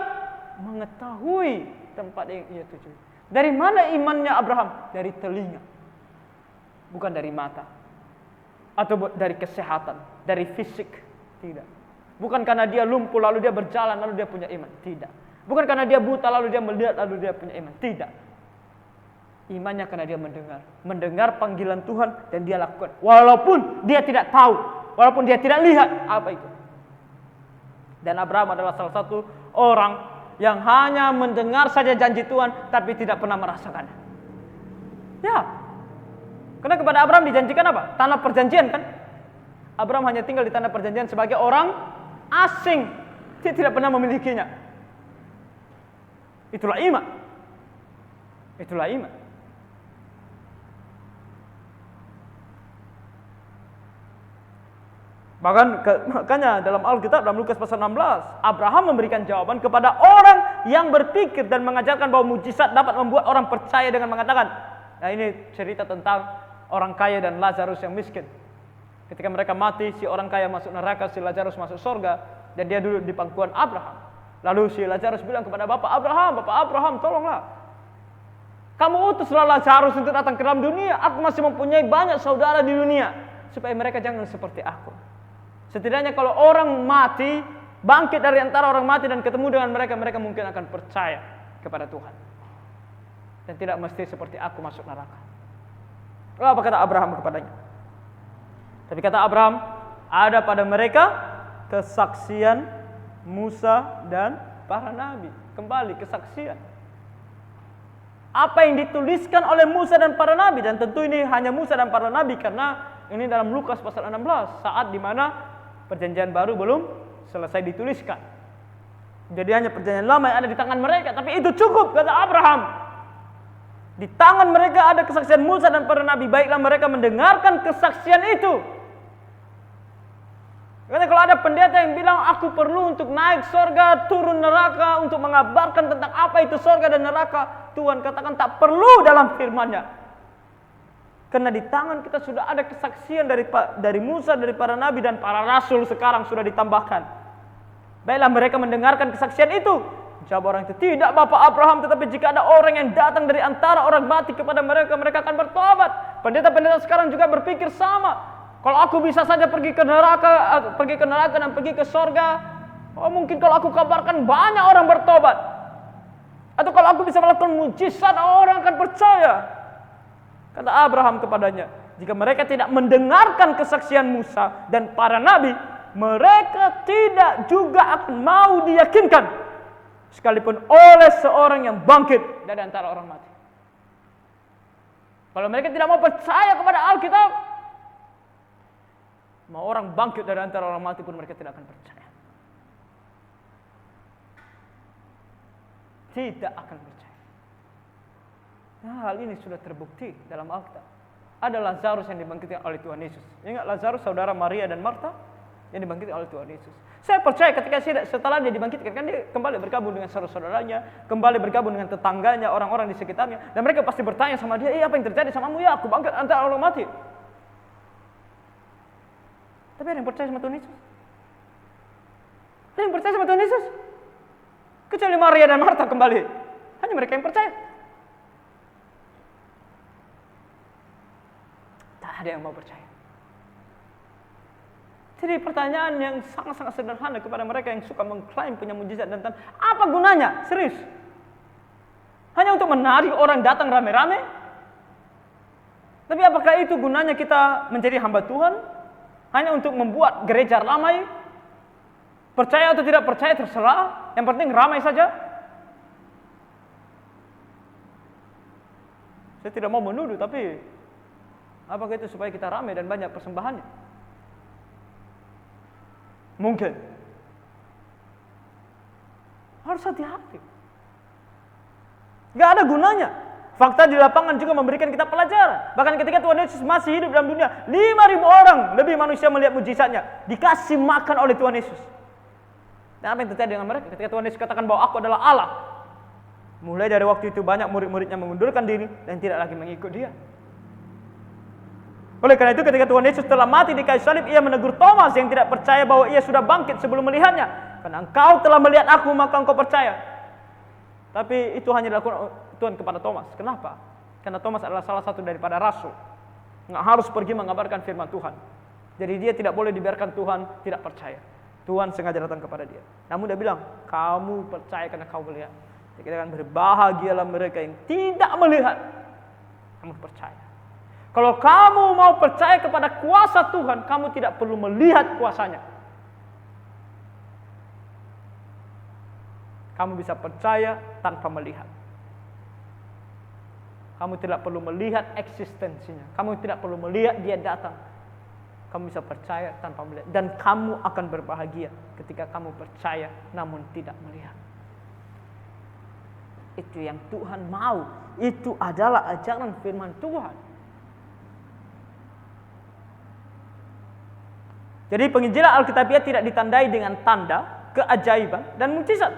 mengetahui tempat yang ia tuju. Dari mana imannya Abraham? Dari telinga. Bukan dari mata. Atau dari kesehatan, dari fisik. Tidak. Bukan karena dia lumpuh lalu dia berjalan lalu dia punya iman. Tidak. Bukan karena dia buta lalu dia melihat lalu dia punya iman. Tidak. Imannya karena dia mendengar panggilan Tuhan dan dia lakukan. Walaupun dia tidak tahu, walaupun dia tidak lihat apa itu. Dan Abraham adalah salah satu orang yang hanya mendengar saja janji Tuhan tapi tidak pernah merasakannya. Ya. Karena kepada Abraham dijanjikan apa? Tanah perjanjian kan? Abraham hanya tinggal di tanah perjanjian sebagai orang asing. Dia tidak pernah memilikinya. Itulah iman. Itulah iman. Makanya dalam Alkitab, dalam Lukas pasal 16, Abraham memberikan jawaban kepada orang yang berpikir dan mengajarkan bahwa mujizat dapat membuat orang percaya dengan mengatakan, nah ini cerita tentang orang kaya dan Lazarus yang miskin. Ketika mereka mati, si orang kaya masuk neraka, si Lazarus masuk surga, dan dia duduk di pangkuan Abraham. Lalu si Lazarus bilang kepada Bapak Abraham, tolonglah. Kamu utuslah Lazarus untuk datang ke dalam dunia. Aku masih mempunyai banyak saudara di dunia, supaya mereka jangan seperti aku. Setidaknya kalau orang mati, bangkit dari antara orang mati dan ketemu dengan mereka, mereka mungkin akan percaya kepada Tuhan. Dan tidak mesti seperti aku masuk neraka. Lalu apa kata Abraham kepadanya? Tapi kata Abraham, ada pada mereka kesaksian Musa dan para nabi. Kembali kesaksian. Apa yang dituliskan oleh Musa dan para nabi, dan tentu ini hanya Musa dan para nabi karena ini dalam Lukas pasal 16, saat di mana perjanjian baru belum selesai dituliskan. Jadi hanya perjanjian lama yang ada di tangan mereka, tapi itu cukup kata Abraham. Di tangan mereka ada kesaksian Musa dan para nabi, baiklah mereka mendengarkan kesaksian itu. Karena kalau ada pendeta yang bilang aku perlu untuk naik surga, turun neraka untuk mengabarkan tentang apa itu surga dan neraka, Tuhan katakan tak perlu dalam firman-Nya. Karena di tangan kita sudah ada kesaksian dari Musa, dari para nabi dan para rasul sekarang sudah ditambahkan. Baiklah mereka mendengarkan kesaksian itu. Jawab orang itu, tidak Bapak Abraham, tetapi jika ada orang yang datang dari antara orang mati kepada mereka, mereka akan bertobat. Pendeta-pendeta sekarang juga berpikir sama. Kalau aku bisa saja pergi ke neraka dan pergi ke sorga, mungkin kalau aku kabarkan banyak orang bertobat. Atau kalau aku bisa melakukan mujizat, orang akan percaya. Kata Abraham kepadanya, jika mereka tidak mendengarkan kesaksian Musa dan para nabi, mereka tidak juga akan mau diyakinkan, sekalipun oleh seorang yang bangkit dari antara orang mati. Kalau mereka tidak mau percaya kepada Alkitab, mau orang bangkit dari antara orang mati pun mereka tidak akan percaya. Tidak akan percaya. Nah, hal ini sudah terbukti dalam Alkitab. Ada Lazarus yang dibangkitkan oleh Tuhan Yesus. Ingat Lazarus saudara Maria dan Marta yang dibangkitkan oleh Tuhan Yesus. Saya percaya ketika setelah dia dibangkitkan, kan dia kembali bergabung dengan saudara-saudaranya, kembali bergabung dengan tetangganya, orang-orang di sekitarnya, dan mereka pasti bertanya sama dia, apa yang terjadi samamu? Ya, aku bangkit antara orang mati. Tapi ada yang percaya sama Tuhan Yesus? Ada yang percaya sama Tuhan Yesus? Kecuali Maria dan Marta kembali. Hanya mereka yang percaya. Tak ada yang mau percaya. Jadi pertanyaan yang sangat-sangat sederhana kepada mereka yang suka mengklaim punya mujizat dan tanda, apa gunanya? Serius. Hanya hanya untuk menarik orang datang rame-rame. Tapi apakah itu gunanya kita menjadi hamba Tuhan? Hanya untuk membuat gereja ramai? Percaya atau tidak percaya terserah, yang penting ramai saja. Saya tidak mau menuduh, tapi apakah itu supaya kita ramai dan banyak persembahannya? Mungkin. Harus hati-hati. Gak ada gunanya. Fakta di lapangan juga memberikan kita pelajaran. Bahkan ketika Tuhan Yesus masih hidup dalam dunia, 5.000 orang lebih manusia melihat mujizatnya, dikasih makan oleh Tuhan Yesus. Dan apa yang terjadi dengan mereka ketika Tuhan Yesus katakan bahwa aku adalah Allah? Mulai dari waktu itu banyak murid-muridnya mengundurkan diri dan tidak lagi mengikut dia. Oleh karena itu ketika Tuhan Yesus telah mati di kayu salib, ia menegur Thomas yang tidak percaya bahwa ia sudah bangkit sebelum melihatnya. Karena engkau telah melihat aku, maka engkau percaya. Tapi itu hanya dilakukan Tuhan kepada Thomas. Kenapa? Karena Thomas adalah salah satu daripada rasul. Nggak harus pergi mengabarkan firman Tuhan. Jadi dia tidak boleh dibiarkan Tuhan tidak percaya. Tuhan sengaja datang kepada dia. Namun dia bilang, kamu percaya karena kau melihat. Jadi kita akan berbahagialah mereka yang tidak melihat, kamu percaya. Kalau kamu mau percaya kepada kuasa Tuhan, kamu tidak perlu melihat kuasanya. Kamu bisa percaya tanpa melihat. Kamu tidak perlu melihat eksistensinya. Kamu tidak perlu melihat dia datang. Kamu bisa percaya tanpa melihat. Dan kamu akan berbahagia ketika kamu percaya namun tidak melihat. Itu yang Tuhan mau. Itu adalah ajaran firman Tuhan. Jadi penginjilan Alkitabiah tidak ditandai dengan tanda, keajaiban, dan mukjizat.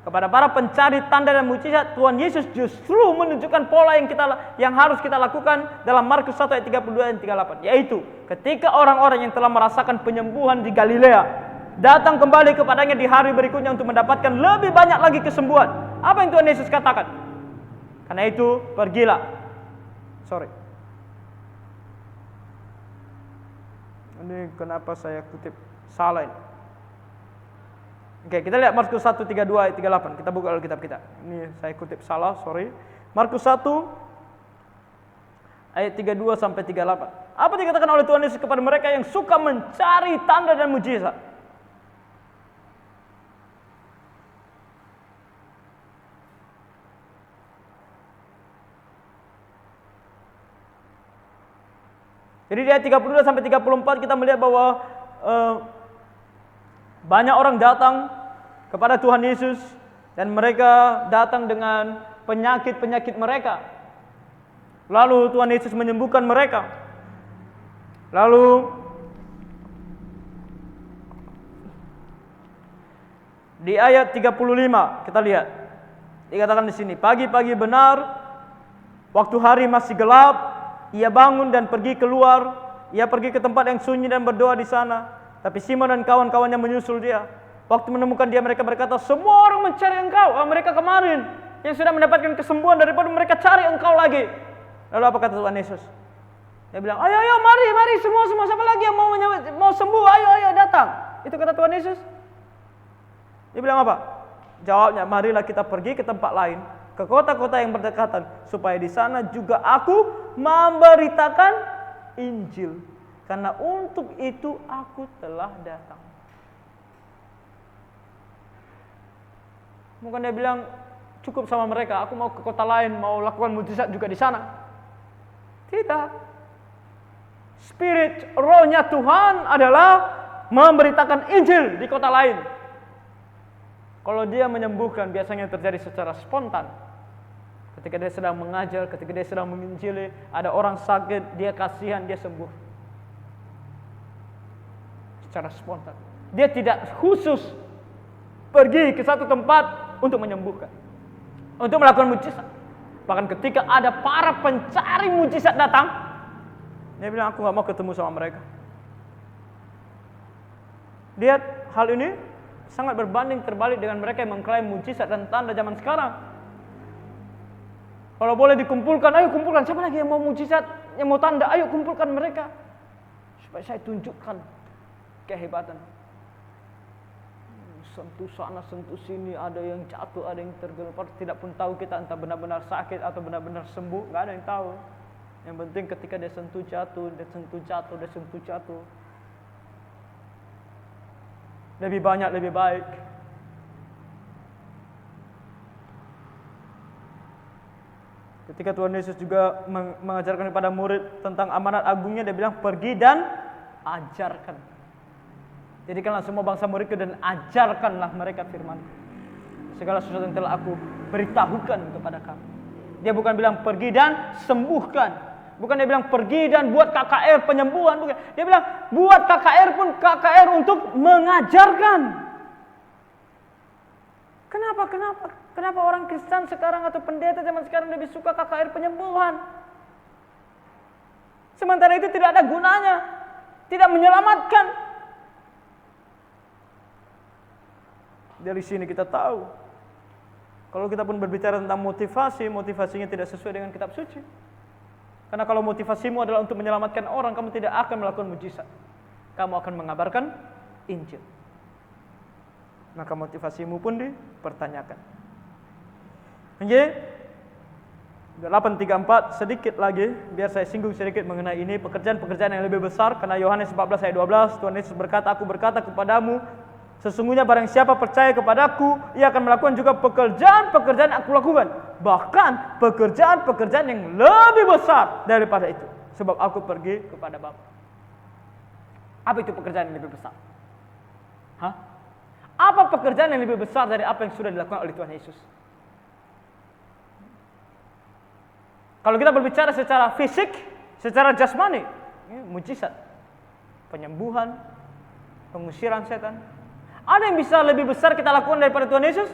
Kepada para pencari tanda dan mukjizat, Tuhan Yesus justru menunjukkan pola yang harus kita lakukan dalam Markus 1 ayat 32 dan 38. Yaitu ketika orang-orang yang telah merasakan penyembuhan di Galilea datang kembali kepadanya di hari berikutnya untuk mendapatkan lebih banyak lagi kesembuhan. Apa yang Tuhan Yesus katakan? Karena itu pergilah. Ini kenapa saya kutip salah ini? Oke, kita lihat Markus 1, 32, ayat 38. Kita buka Alkitab kita. Ini saya kutip salah, Markus 1, ayat 32 sampai 38. Apa dikatakan oleh Tuhan Yesus kepada mereka yang suka mencari tanda dan mujizat? Jadi di ayat 32 sampai 34 kita melihat bahwa banyak orang datang kepada Tuhan Yesus dan mereka datang dengan penyakit-penyakit mereka. Lalu Tuhan Yesus menyembuhkan mereka. Lalu di ayat 35 kita lihat dikatakan di sini, pagi-pagi benar waktu hari masih gelap, ia bangun dan pergi keluar. Ia pergi ke tempat yang sunyi dan berdoa di sana. Tapi Simon dan kawan-kawannya menyusul dia. Waktu menemukan dia, mereka berkata, semua orang mencari engkau. Mereka kemarin yang sudah mendapatkan kesembuhan, daripada mereka cari engkau lagi. Lalu apa kata Tuhan Yesus? Dia bilang, ayo, mari, semua siapa lagi yang mau sembuh, ayo datang. Itu kata Tuhan Yesus. Dia bilang apa? Jawabnya, marilah kita pergi ke tempat lain, ke kota-kota yang berdekatan, supaya di sana juga aku memberitakan Injil. Karena untuk itu aku telah datang. Bukan dia bilang cukup sama mereka, aku mau ke kota lain, mau lakukan mujizat juga di sana. Tidak. Spirit, rohnya Tuhan adalah memberitakan Injil di kota lain. Kalau dia menyembuhkan, biasanya terjadi secara spontan. Ketika dia sedang mengajar, ketika dia sedang menginjili, ada orang sakit, dia kasihan, dia sembuh. Secara spontan. Dia tidak khusus pergi ke satu tempat untuk menyembuhkan, untuk melakukan mujizat. Bahkan ketika ada para pencari mujizat datang, dia bilang, aku gak mau ketemu sama mereka. Lihat, hal ini sangat berbanding terbalik dengan mereka yang mengklaim mujizat dan tanda zaman sekarang. Kalau boleh dikumpulkan, ayo kumpulkan. Siapa lagi yang mau mujizat, yang mau tanda, ayo kumpulkan mereka, supaya saya tunjukkan kehebatan. sentuh sana, sentuh sini, ada yang jatuh, ada yang tergeletak, tidak pun tahu kita entah benar-benar sakit atau benar-benar sembuh, nggak ada yang tahu. Yang penting ketika dia sentuh jatuh, dia sentuh jatuh, dia sentuh jatuh. Lebih banyak, lebih baik. Ketika Tuhan Yesus juga mengajarkan kepada murid tentang amanat agungnya, dia bilang pergi dan ajarkan. Jadikanlah semua bangsa muridku dan ajarkanlah mereka firman. Segala sesuatu yang telah aku beritahukan kepada kamu. Dia bukan bilang pergi dan sembuhkan. Bukan dia bilang pergi dan buat KKR penyembuhan. Bukan. Dia bilang buat KKR pun KKR untuk mengajarkan. Kenapa orang Kristen sekarang atau pendeta zaman sekarang lebih suka KKR penyembuhan? Sementara itu tidak ada gunanya. Tidak menyelamatkan. Dari sini kita tahu. Kalau kita pun berbicara tentang motivasi, motivasinya tidak sesuai dengan kitab suci. Karena kalau motivasimu adalah untuk menyelamatkan orang, kamu tidak akan melakukan mujizat. Kamu akan mengabarkan Injil. Maka motivasimu pun dipertanyakan. Oke. 8:34 sedikit lagi, biar saya singgung sedikit mengenai ini, pekerjaan-pekerjaan yang lebih besar. Karena Yohanes 14 ayat 12, Tuhan Yesus berkata, aku berkata kepadamu, sesungguhnya barang siapa percaya kepadaku, ia akan melakukan juga pekerjaan-pekerjaan yang aku lakukan. Bahkan pekerjaan-pekerjaan yang lebih besar daripada itu. Sebab aku pergi kepada Bapa. Apa itu pekerjaan yang lebih besar? Apa pekerjaan yang lebih besar dari apa yang sudah dilakukan oleh Tuhan Yesus? Kalau kita berbicara secara fisik, secara jasmani, mujizat, penyembuhan, pengusiran setan. Ada yang bisa lebih besar kita lakukan daripada Tuhan Yesus?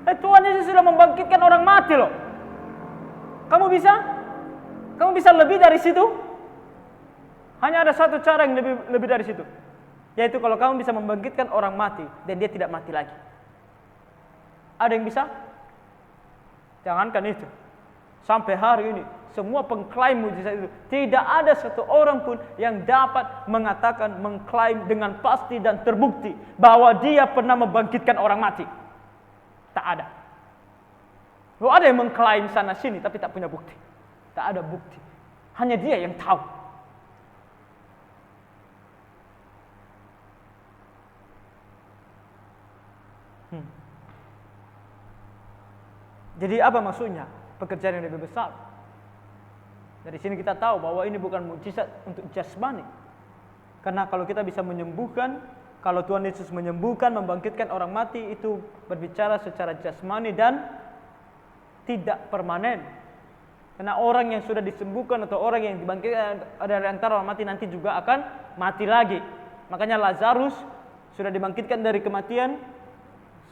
Tuhan Yesus sudah membangkitkan orang mati loh. Kamu bisa lebih dari situ? Hanya ada satu cara yang lebih dari situ. Yaitu kalau kamu bisa membangkitkan orang mati dan dia tidak mati lagi. Ada yang bisa? Jangankan itu. Sampai hari ini semua pengklaim mujizat itu, tidak ada satu orang pun yang dapat mengatakan, mengklaim dengan pasti dan terbukti bahwa dia pernah membangkitkan orang mati. Tak ada. Ada yang mengklaim sana sini tapi tak punya bukti. Tak ada bukti. Hanya dia yang tahu. Jadi apa maksudnya? Pekerjaan yang lebih besar. Dari sini kita tahu bahwa ini bukan mujizat untuk jasmani. Karena kalau kita bisa menyembuhkan, kalau Tuhan Yesus menyembuhkan, membangkitkan orang mati, itu berbicara secara jasmani dan tidak permanen. Karena orang yang sudah disembuhkan atau orang yang dibangkitkan dari antara orang mati nanti juga akan mati lagi. Makanya Lazarus sudah dibangkitkan dari kematian,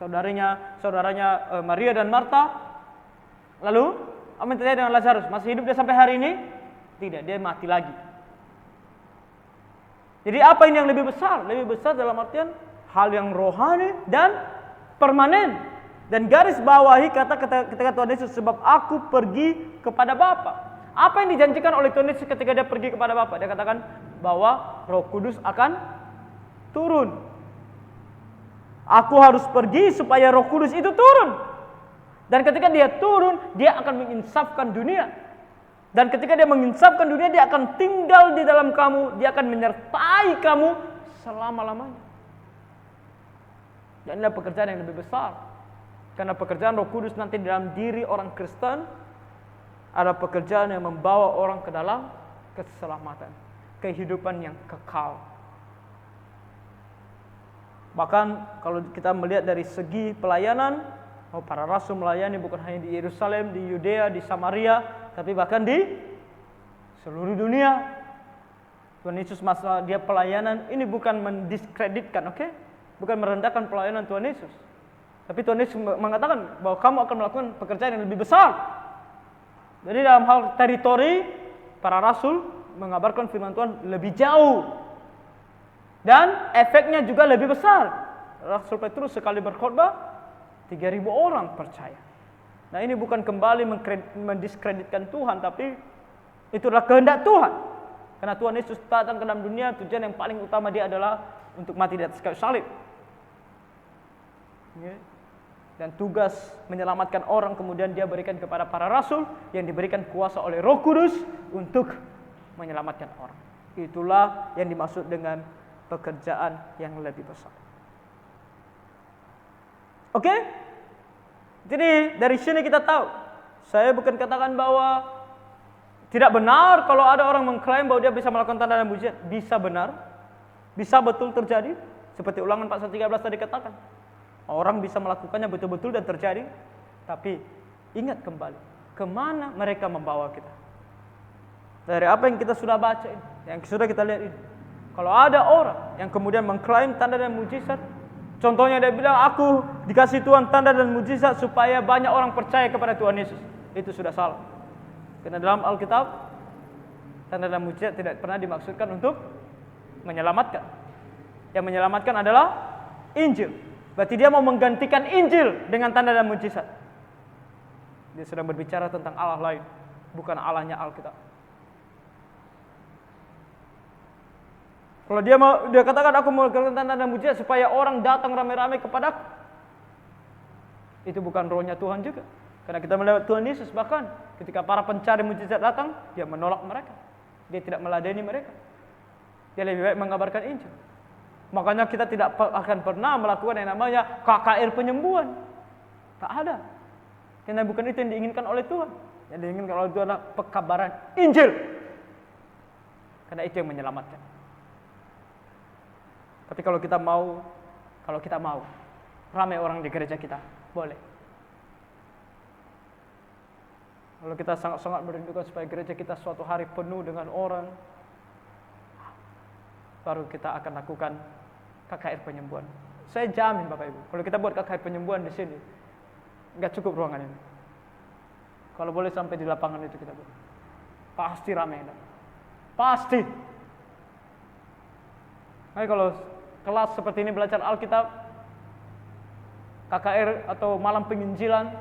saudaranya Maria dan Marta. Lalu, apa yang terjadi dengan Lazarus? Masih hidup dia sampai hari ini? Tidak, dia mati lagi. Jadi apa ini yang lebih besar? Lebih besar dalam artian hal yang rohani dan permanen. Dan garis bawahi kata ketika Tuhan Yesus, sebab aku pergi kepada Bapa. Apa yang dijanjikan oleh Tuhan Yesus ketika dia pergi kepada Bapa? Dia katakan bahwa Roh Kudus akan turun. Aku harus pergi supaya Roh Kudus itu turun. Dan ketika dia turun, dia akan menginsafkan dunia. Dan ketika dia menginsafkan dunia, dia akan tinggal di dalam kamu. Dia akan menyertai kamu selama-lamanya. Dan inilah pekerjaan yang lebih besar. Karena pekerjaan Roh Kudus nanti dalam diri orang Kristen adalah pekerjaan yang membawa orang ke dalam keselamatan. Kehidupan yang kekal. Bahkan kalau kita melihat dari segi pelayanan, para rasul melayani bukan hanya di Yerusalem, di Yudea, di Samaria, tapi bahkan di seluruh dunia. Tuhan Yesus masa dia pelayanan ini bukan mendiskreditkan, oke? Bukan merendahkan pelayanan Tuhan Yesus. Tapi Tuhan Yesus mengatakan bahwa kamu akan melakukan pekerjaan yang lebih besar. Jadi dalam hal teritori, para rasul mengabarkan firman Tuhan lebih jauh. Dan efeknya juga lebih besar. Rasul Petrus sekali berkhotbah 3.000 orang percaya. Nah ini bukan kembali mendiskreditkan Tuhan, tapi itulah kehendak Tuhan. Karena Tuhan Yesus datang ke dalam dunia, tujuan yang paling utama dia adalah untuk mati di atas kayu salib. Ya. Dan tugas menyelamatkan orang kemudian dia berikan kepada para rasul yang diberikan kuasa oleh Roh Kudus untuk menyelamatkan orang. Itulah yang dimaksud dengan pekerjaan yang lebih besar. Oke? Jadi dari sini kita tahu, saya bukan katakan bahwa tidak benar kalau ada orang mengklaim bahwa dia bisa melakukan tanda dan mujizat. Bisa benar, bisa betul terjadi. Seperti Ulangan pasal 13 tadi katakan. Orang bisa melakukannya betul-betul dan terjadi. Tapi ingat kembali, kemana mereka membawa kita? Dari apa yang kita sudah baca ini, yang sudah kita lihat ini. Kalau ada orang yang kemudian mengklaim tanda dan mujizat, contohnya dia bilang, aku dikasih Tuhan tanda dan mujizat supaya banyak orang percaya kepada Tuhan Yesus. Itu sudah salah. Karena dalam Alkitab, tanda dan mujizat tidak pernah dimaksudkan untuk menyelamatkan. Yang menyelamatkan adalah Injil. Berarti dia mau menggantikan Injil dengan tanda dan mujizat. Dia sedang berbicara tentang Allah lain, bukan Allahnya Alkitab. Kalau dia katakan aku mau melakukan tanda dan mujizat supaya orang datang ramai-ramai kepadaku, itu bukan rohnya Tuhan juga. Karena kita melihat Tuhan Yesus bahkan ketika para pencari mujizat datang, dia menolak mereka. Dia tidak meladeni mereka. Dia lebih baik mengabarkan Injil. Makanya kita tidak akan pernah melakukan yang namanya KKR penyembuhan. Tak ada. Karena bukan itu yang diinginkan oleh Tuhan. Yang diinginkan oleh Tuhan adalah pekabaran Injil. Karena itu yang menyelamatkan. Tapi kalau kita mau, ramai orang di gereja kita, boleh. Kalau kita sangat-sangat merindukan supaya gereja kita suatu hari penuh dengan orang, baru kita akan lakukan KKR penyembuhan. Saya jamin Bapak Ibu, kalau kita buat KKR penyembuhan di sini, nggak cukup ruangan ini. Kalau boleh sampai di lapangan itu kita buat, pasti ramai. Pasti. Nah, kalau kelas seperti ini belajar Alkitab, KKR atau malam penginjilan,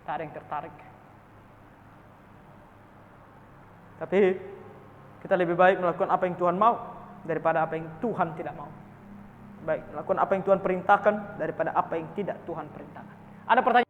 tak ada yang tertarik. Tapi kita lebih baik melakukan apa yang Tuhan mau daripada apa yang Tuhan tidak mau. Baik, melakukan apa yang Tuhan perintahkan daripada apa yang tidak Tuhan perintahkan. Ada pertanyaan?